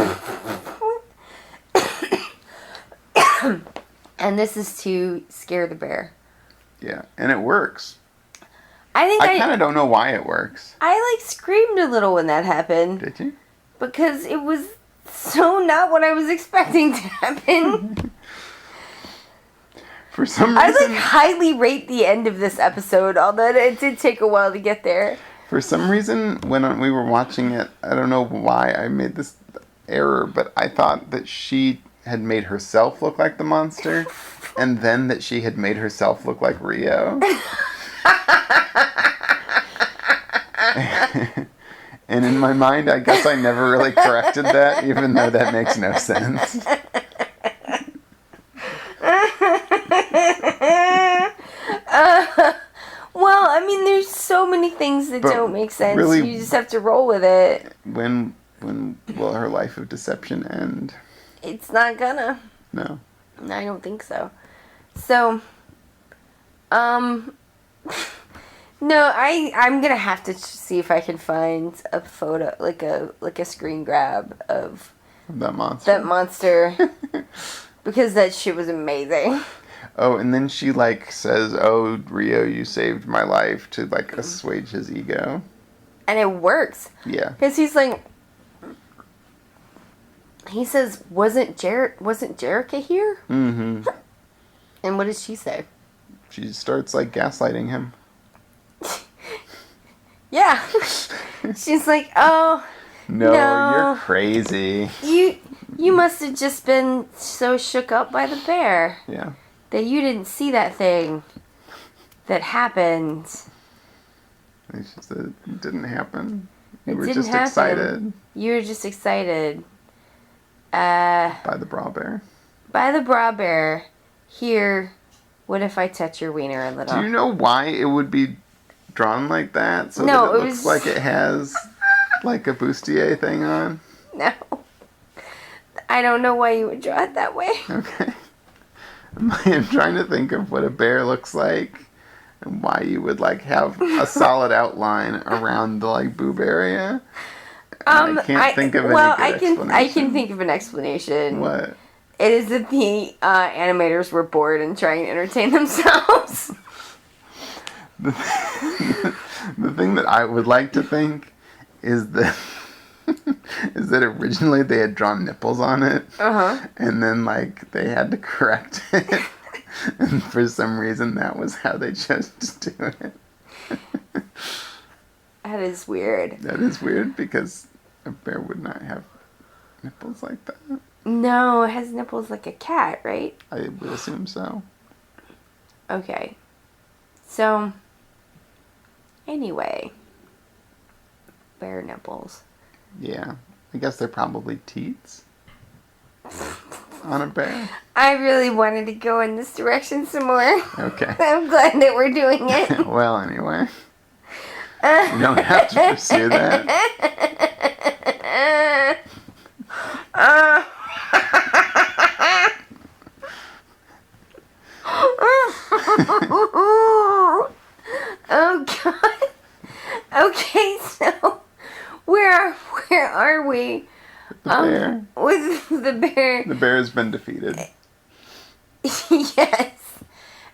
And this is to scare the bear. Yeah, and it works. I kind of don't know why it works. I, like, screamed a little when that happened. Did you? Because it was so not what I was expecting to happen. For some I, reason... like, highly rate the end of this episode, although it did take a while to get there. For some reason, when we were watching it, I don't know why I made this error, but I thought that she had made herself look like the monster, and then that she had made herself look like Rio. And in my mind, I guess I never really corrected that, even though that makes no sense. Well, I mean, there's so many things that don't make sense. Really, you just have to roll with it. When will her life of deception end? It's not gonna. No. I don't think so. So, no, I'm gonna have to see if I can find a photo, like a screen grab of That monster. Because that shit was amazing. Oh, and then she, like, says, "Oh, Rio, you saved my life," to, like, assuage his ego. And it works. Yeah. Because he's like, he says, wasn't Jerica here? Mm-hmm. And what does she say? She starts, like, gaslighting him. Yeah. She's like, oh, No, no, you're crazy. You must have just been so shook up by the bear. Yeah. That you didn't see that thing that happened. She said it didn't happen. You It were didn't just happen. excited. You were just excited. By the bra bear. By the bra bear. Here, what if I touch your wiener a little? Do you know why it would be drawn like that? So No, that it it looks was... like it has like a bustier thing on? No. I don't know why you would draw it that way. Okay. I'm trying to think of what a bear looks like and why you would like have a solid outline around the like boob area. I can't think of any good explanation. I can think of an explanation. What? It is that the animators were bored and trying to entertain themselves. The thing that I would like to think is that originally they had drawn nipples on it, and then like they had to correct it, and for some reason that was how they chose to do it. That is weird. That is weird because a bear would not have nipples like that. No, it has nipples like a cat, right? I would assume so. Okay. So, anyway, bear nipples. Yeah. I guess they're probably teats on a bear. I really wanted to go in this direction some more. Okay. I'm glad that we're doing it. Well, anyway. You don't have to pursue that. Oh, God. Okay, so... Where are we? The bear. With the bear. The bear has been defeated. Yes.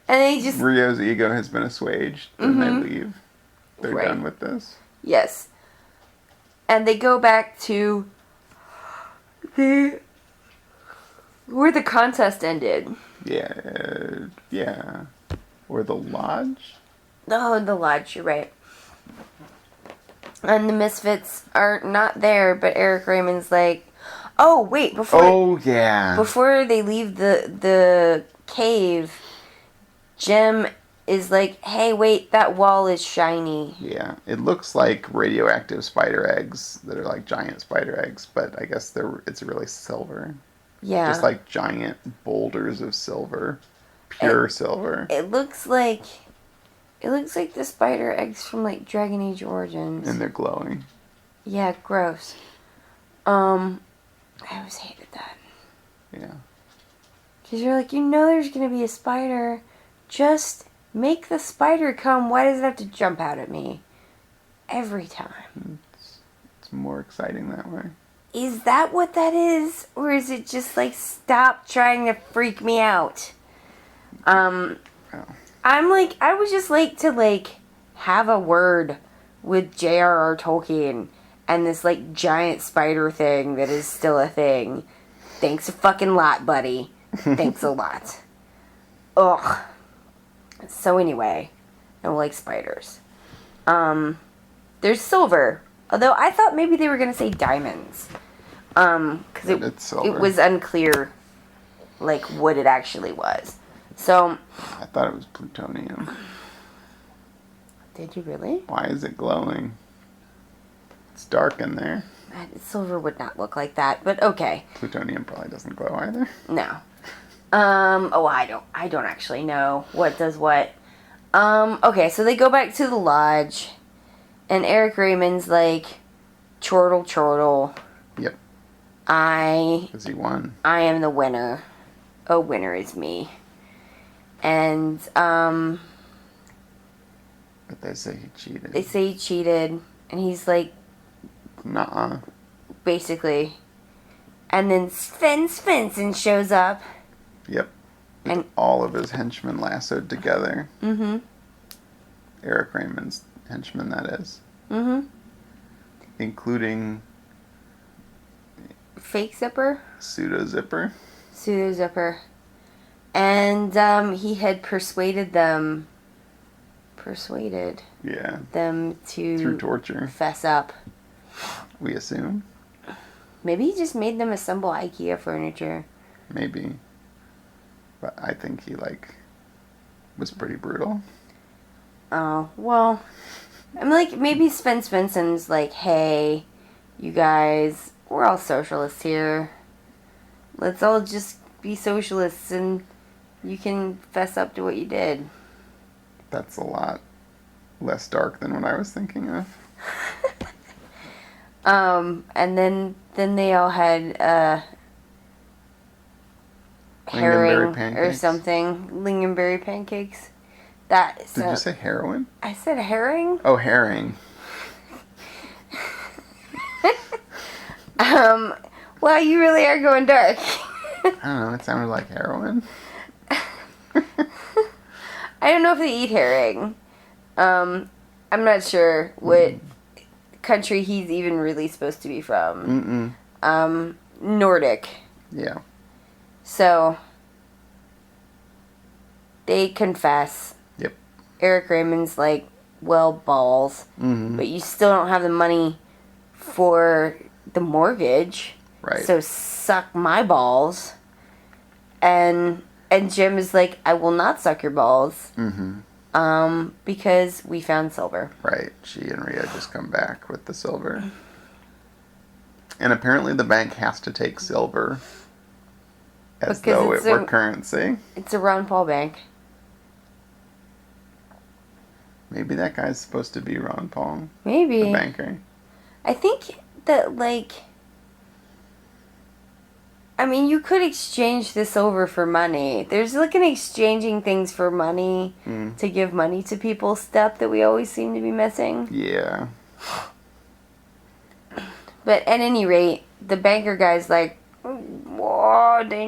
And they just... Rio's ego has been assuaged, and they leave. They're done with this. Yes. And they go back to where the contest ended. Yeah. Or the lodge? Oh, the lodge, you're right. And the Misfits are not there, but Eric Raymond's like, oh, wait, before they leave the cave, Jim is like, hey, wait, that wall is shiny. Yeah, it looks like radioactive spider eggs that are like giant spider eggs, but I guess it's really silver. Yeah. Just like giant boulders of silver. Pure silver. It looks like the spider eggs from like Dragon Age Origins. And they're glowing. Yeah, gross. I always hated that. Yeah. Because you're like, there's going to be a spider. Just make the spider come. Why does it have to jump out at me? Every time. It's more exciting that way. Is that what that is? Or is it just like, stop trying to freak me out? Oh. I'm like, I would just like to like have a word with J.R.R. Tolkien and this like giant spider thing that is still a thing. Thanks a fucking lot, buddy. Thanks a lot. Ugh. So anyway, I don't like spiders. There's silver. Although I thought maybe they were going to say diamonds. Because it was unclear like what it actually was. So I thought it was plutonium. Did you really? Why is it glowing? It's dark in there. Silver would not look like that, but okay. Plutonium probably doesn't glow either. No. I don't actually know what does what. Okay, so they go back to the lodge, and Eric Raymond's like, chortle. Yep. Because he won. I am the winner. A winner is me. And, But they say he cheated. They say he cheated, and he's like... Nuh-uh. Basically. And then Sven Svensson shows up. Yep. With all of his henchmen lassoed together. Mm-hmm. Eric Raymond's henchmen, that is. Mm-hmm. Including... Fake Zipper? Pseudo Zipper. And he had persuaded them... Yeah. Them to... Through torture. Fess up. We assume. Maybe he just made them assemble IKEA furniture. Maybe. But I think he, was pretty brutal. Oh, well... I'm like, maybe Sven Svensson's like, hey, you guys, we're all socialists here. Let's all just be socialists and you can fess up to what you did. That's a lot less dark than what I was thinking of. And then they all had herring or something. Lingonberry pancakes. Did you say heroin? I said herring. Oh, herring. Well, you really are going dark. I don't know. It sounded like heroin. I don't know if they eat herring. I'm not sure what country he's even really supposed to be from. Nordic. Yeah. So, they confess. Yep. Eric Raymond's like, well, balls. Mm-hmm. But you still don't have the money for the mortgage. Right. So, suck my balls. And Jim is like, I will not suck your balls. Mm-hmm. Because we found silver. Right. She and Rio just come back with the silver. And apparently the bank has to take silver as though it were currency. It's a Ron Paul bank. Maybe that guy's supposed to be Ron Paul. Maybe. The banker. I think that, you could exchange the silver for money. There's an exchanging things for money to give money to people step that we always seem to be missing. Yeah. But at any rate, the banker guy's like, whoa, they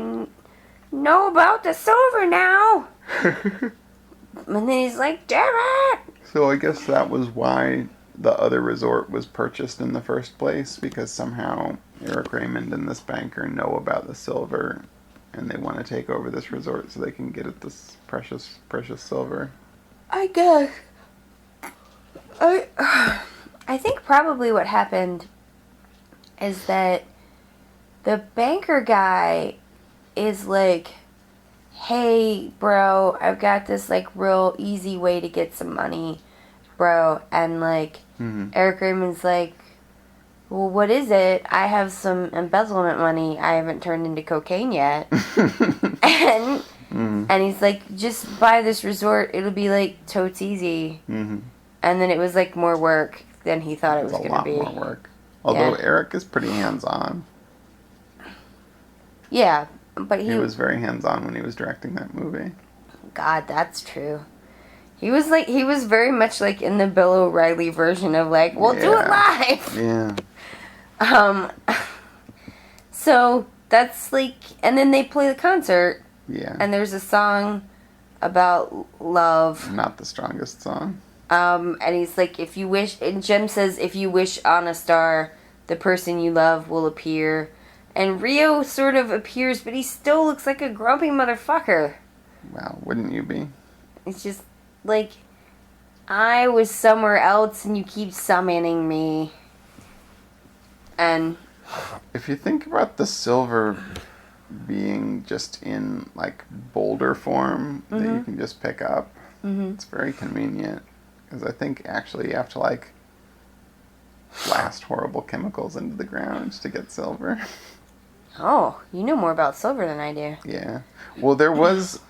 know about the silver now. And then he's like, damn it. So I guess that was why the other resort was purchased in the first place, because somehow Eric Raymond and this banker know about the silver and they want to take over this resort so they can get at this precious silver. I guess. I think probably what happened is that the banker guy is like, hey, bro, I've got this real easy way to get some money, bro. And Eric Raymond's like, well, what is it? I have some embezzlement money I haven't turned into cocaine yet. and he's like, just buy this resort. It'll be totes easy. Mm-hmm. And then it was more work than he thought it was going to be. A lot more work. Although Eric is pretty hands-on. Yeah, but he was very hands-on when he was directing that movie. God, that's true. He was very much in the Bill O'Reilly version of we'll do it live. Yeah. So that's and then they play the concert. Yeah. And there's a song about love. Not the strongest song. And he's like, if you wish, and Jim says, if you wish on a star, the person you love will appear. And Rio sort of appears, but he still looks like a grumpy motherfucker. Well, wouldn't you be? It's just I was somewhere else and you keep summoning me. And if you think about the silver being just in boulder form that you can just pick up, it's very convenient. Because I think actually you have to blast horrible chemicals into the ground to get silver. Oh, you know more about silver than I do. Yeah. Well, there was...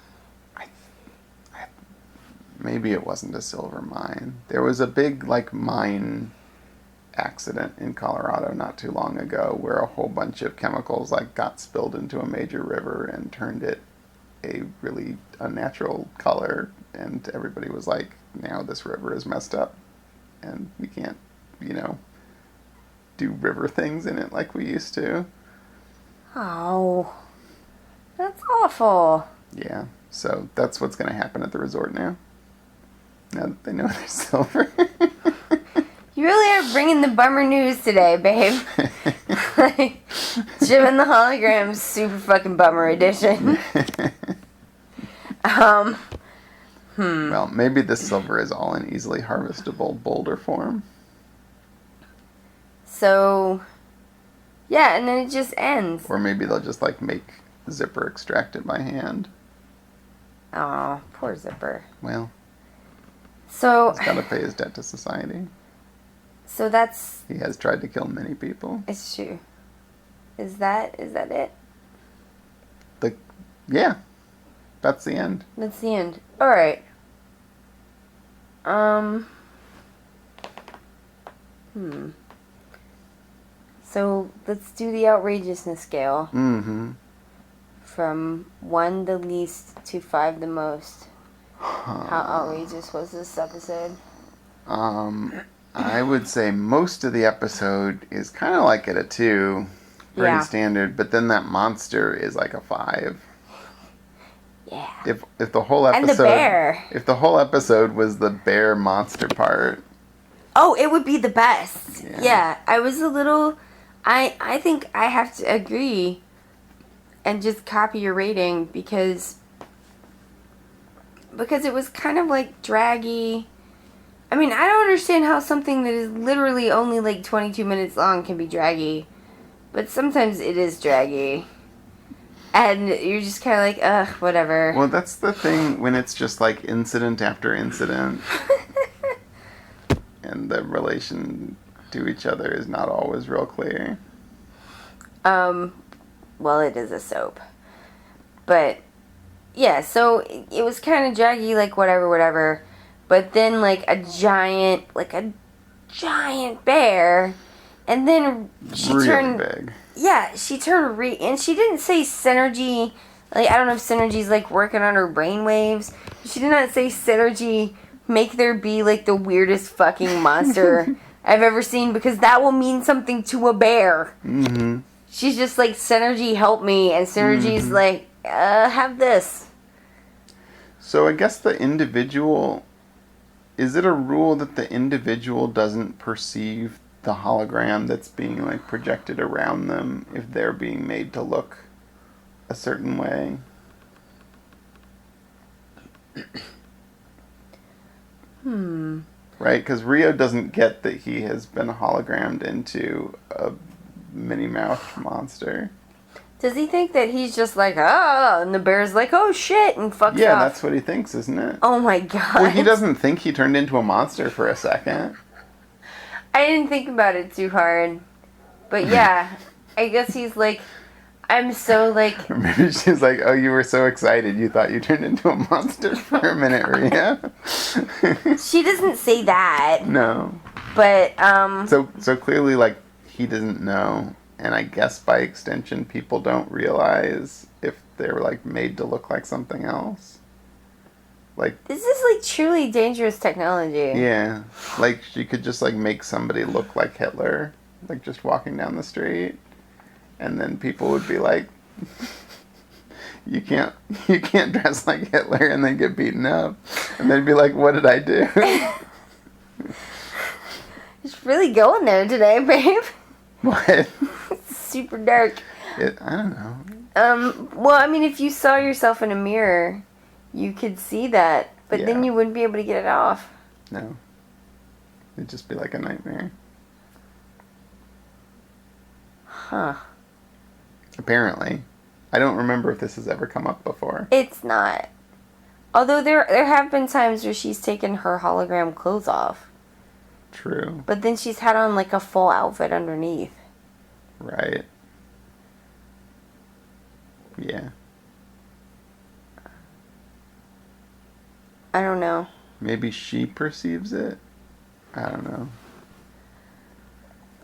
maybe it wasn't a silver mine. There was a big, like, mine accident in Colorado not too long ago where a whole bunch of chemicals, like, got spilled into a major river and turned it a really unnatural color. And everybody was like, now this river is messed up and we can't, do river things in it like we used to. Oh, that's awful. Yeah, so that's what's going to happen at the resort now. Now that they know there's silver. You really are bringing the bummer news today, babe. Like, Jim and the Holograms, super fucking bummer edition. Well, maybe this silver is all in easily harvestable boulder form. So, yeah, and then it just ends. Or maybe they'll just, like, make Zipper extract it by hand. Oh, poor Zipper. Well, so he's got to pay his debt to society. So that's... He has tried to kill many people. It's true. Is that it? Yeah. That's the end. That's the end. Alright. So, let's do the outrageousness scale. Mm-hmm. From 1 the least to 5 the most. How outrageous was this episode? I would say most of the episode is kind of like at a 2. Pretty standard. But then that monster is like a 5. Yeah. If the whole episode... And the bear. If the whole episode was the bear monster part... Oh, it would be the best. Yeah. I was a little... I think I have to agree and just copy your rating because it was kind of like draggy. I mean, I don't understand how something that is literally only like 22 minutes long can be draggy, but sometimes it is draggy. And you're just kind of like, ugh, whatever. Well, that's the thing when it's just like incident after incident and the relation to each other is not always real clear. Well, it is a soap. But, yeah, so it was kind of draggy, like, whatever. But then, like, a giant bear. And then she really turned... big. Yeah, she turned and she didn't say Synergy... Like, I don't know if Synergy's, like, working on her brainwaves. She did not say Synergy make there be, like, the weirdest fucking monster I've ever seen, because that will mean something to a bear. Mm-hmm. She's just like, Synergy, help me. And Synergy's like, have this. So I guess the individual... Is it a rule that the individual doesn't perceive the hologram that's being, like, projected around them if they're being made to look a certain way? Right? Because Rio doesn't get that he has been hologrammed into a Minnie Mouse monster. Does he think that he's just like, oh, and the bear's like, oh shit, and fucks off? Yeah, that's what he thinks, isn't it? Oh my god. Well, he doesn't think he turned into a monster for a second. I didn't think about it too hard. But yeah, I guess he's like, I'm so like... Or maybe she's like, oh, you were so excited you thought you turned into a monster for a minute, Ria. She doesn't say that. No. But, So clearly, like, he doesn't know, and I guess by extension people don't realize if they're, like, made to look like something else. Like... This is, like, truly dangerous technology. Yeah. Like, she could just, like, make somebody look like Hitler, like, just walking down the street. And then people would be like, you can't dress like Hitler and then get beaten up. And they'd be like, what did I do? It's really going there today, babe. What? It's super dark. I don't know. Well, I mean, if you saw yourself in a mirror, you could see that. But then you wouldn't be able to get it off. No. It'd just be like a nightmare. Huh. Apparently. I don't remember if this has ever come up before. It's not. Although there have been times where she's taken her hologram clothes off. True. But then she's had on like a full outfit underneath. Right. Yeah. I don't know. Maybe she perceives it? I don't know.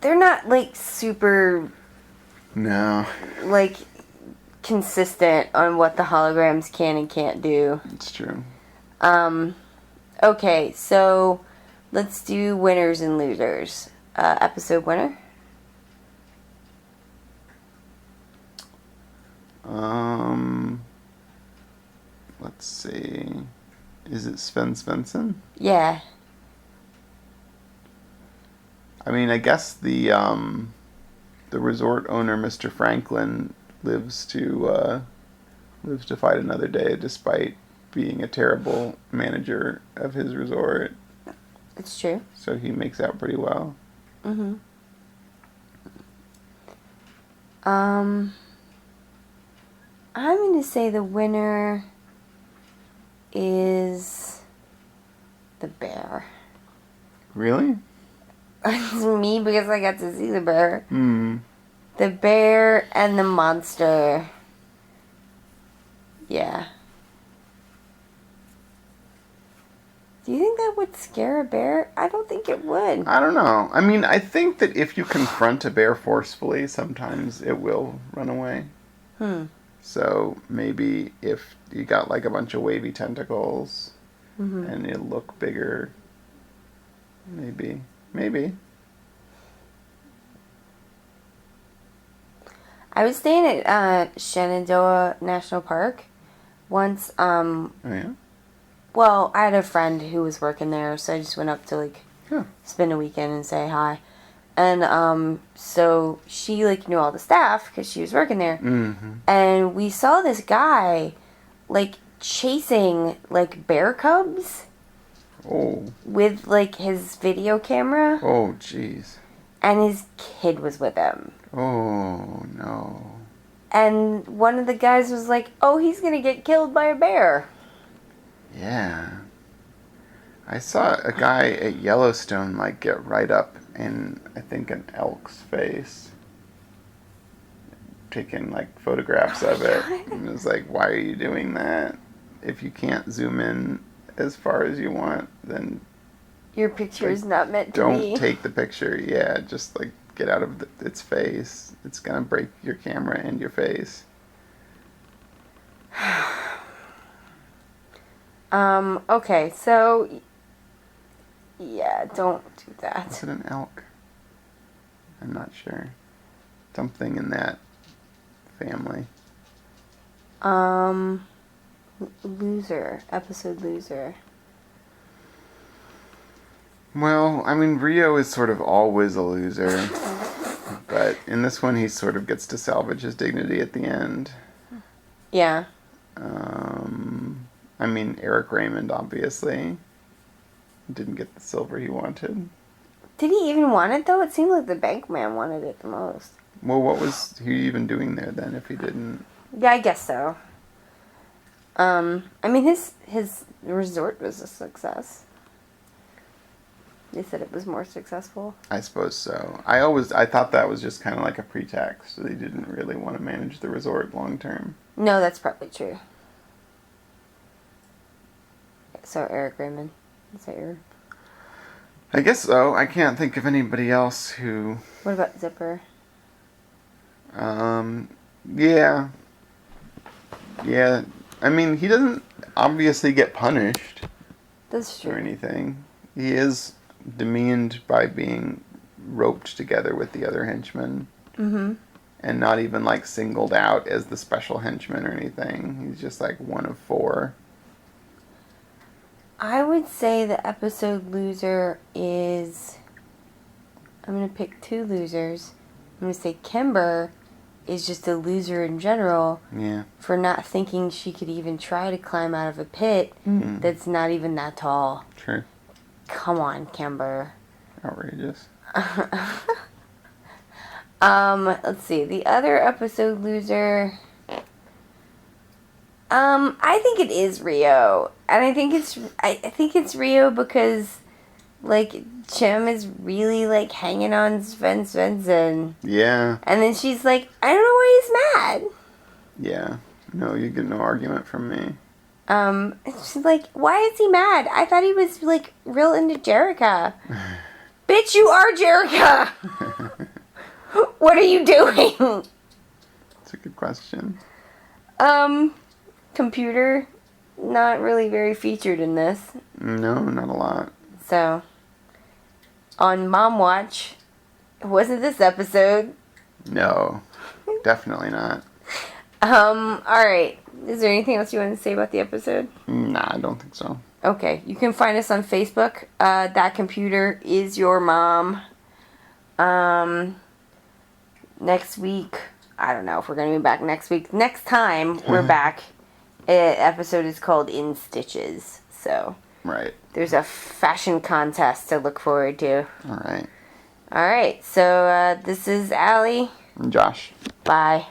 They're not like super No. like consistent on what the holograms can and can't do. It's true. Okay, so let's do winners and losers. Episode winner? Let's see. Is it Sven Svensson? Yeah. I mean, I guess the resort owner, Mr. Franklin, lives to fight another day, despite being a terrible manager of his resort. It's true. So he makes out pretty well. Mm-hmm. I'm going to say the winner is the bear. Really? It's me because I got to see the bear. Hmm. The bear and the monster. Yeah. Do you think that would scare a bear? I don't think it would. I don't know. I mean, I think that if you confront a bear forcefully, sometimes it will run away. So maybe if you got like a bunch of wavy tentacles and it'll look bigger, maybe. I was staying at Shenandoah National Park once. Oh, yeah? Well, I had a friend who was working there, so I just went up to like spend a weekend and say hi. And so she like knew all the staff because she was working there. Mm-hmm. And we saw this guy like chasing like bear cubs. Oh. With like his video camera. Oh, jeez. And his kid was with him. Oh, no. And one of the guys was like, "Oh, he's gonna get killed by a bear." Yeah. I saw a guy at Yellowstone like get right up in, I think, an elk's face, taking like photographs of it. And it was like, why are you doing that? If you can't zoom in as far as you want, then your picture is not meant to don't be. take the picture. Yeah, just like get out of its face. It's gonna break your camera and your face. Okay, so yeah, don't do that. Is it an elk? I'm not sure. Something in that family. Loser. Episode loser. Well, I mean, Rio is sort of always a loser. But in this one, he sort of gets to salvage his dignity at the end. Yeah. I mean, Eric Raymond, obviously, didn't get the silver he wanted. Did he even want it, though? It seemed like the bank man wanted it the most. Well, what was he even doing there, then, if he didn't? Yeah, I guess so. I mean, his resort was a success. They said it was more successful. I suppose so. I thought that was just kind of like a pretext. They didn't really want to manage the resort long term. No, that's probably true. So, Eric Raymond. Is that your... I guess so. I can't think of anybody else who... What about Zipper? Yeah. Yeah. I mean, he doesn't obviously get punished. That's true. Or anything. He is demeaned by being roped together with the other henchmen. Mm-hmm. And not even, like, singled out as the special henchman or anything. He's just, like, one of 4. I would say the episode loser is... I'm going to pick 2 losers. I'm going to say Kimber is just a loser in general. Yeah. For not thinking she could even try to climb out of a pit that's not even that tall. True. Come on, Kimber. Outrageous. Let's see. The other episode loser... I think it is Rio. And I think it's Rio because Like, Chim is really, like, hanging on Sven Svensson. Yeah. And then she's like, I don't know why he's mad. Yeah. No, you get no argument from me. And she's like, why is he mad? I thought he was, like, real into Jerica. Bitch, you are Jerica! What are you doing? That's a good question. Computer, not really very featured in this. No, not a lot. So, on Mom Watch, it wasn't this episode. No, definitely not. Alright. Is there anything else you want to say about the episode? Nah, I don't think so. Okay, you can find us on Facebook. That Computer Is Your Mom. Next week, I don't know if we're going to be back next week. Next time we're back, episode is called In Stitches. So, right. There's a fashion contest to look forward to. All right. Alright, so this is Allie. And Josh. Bye.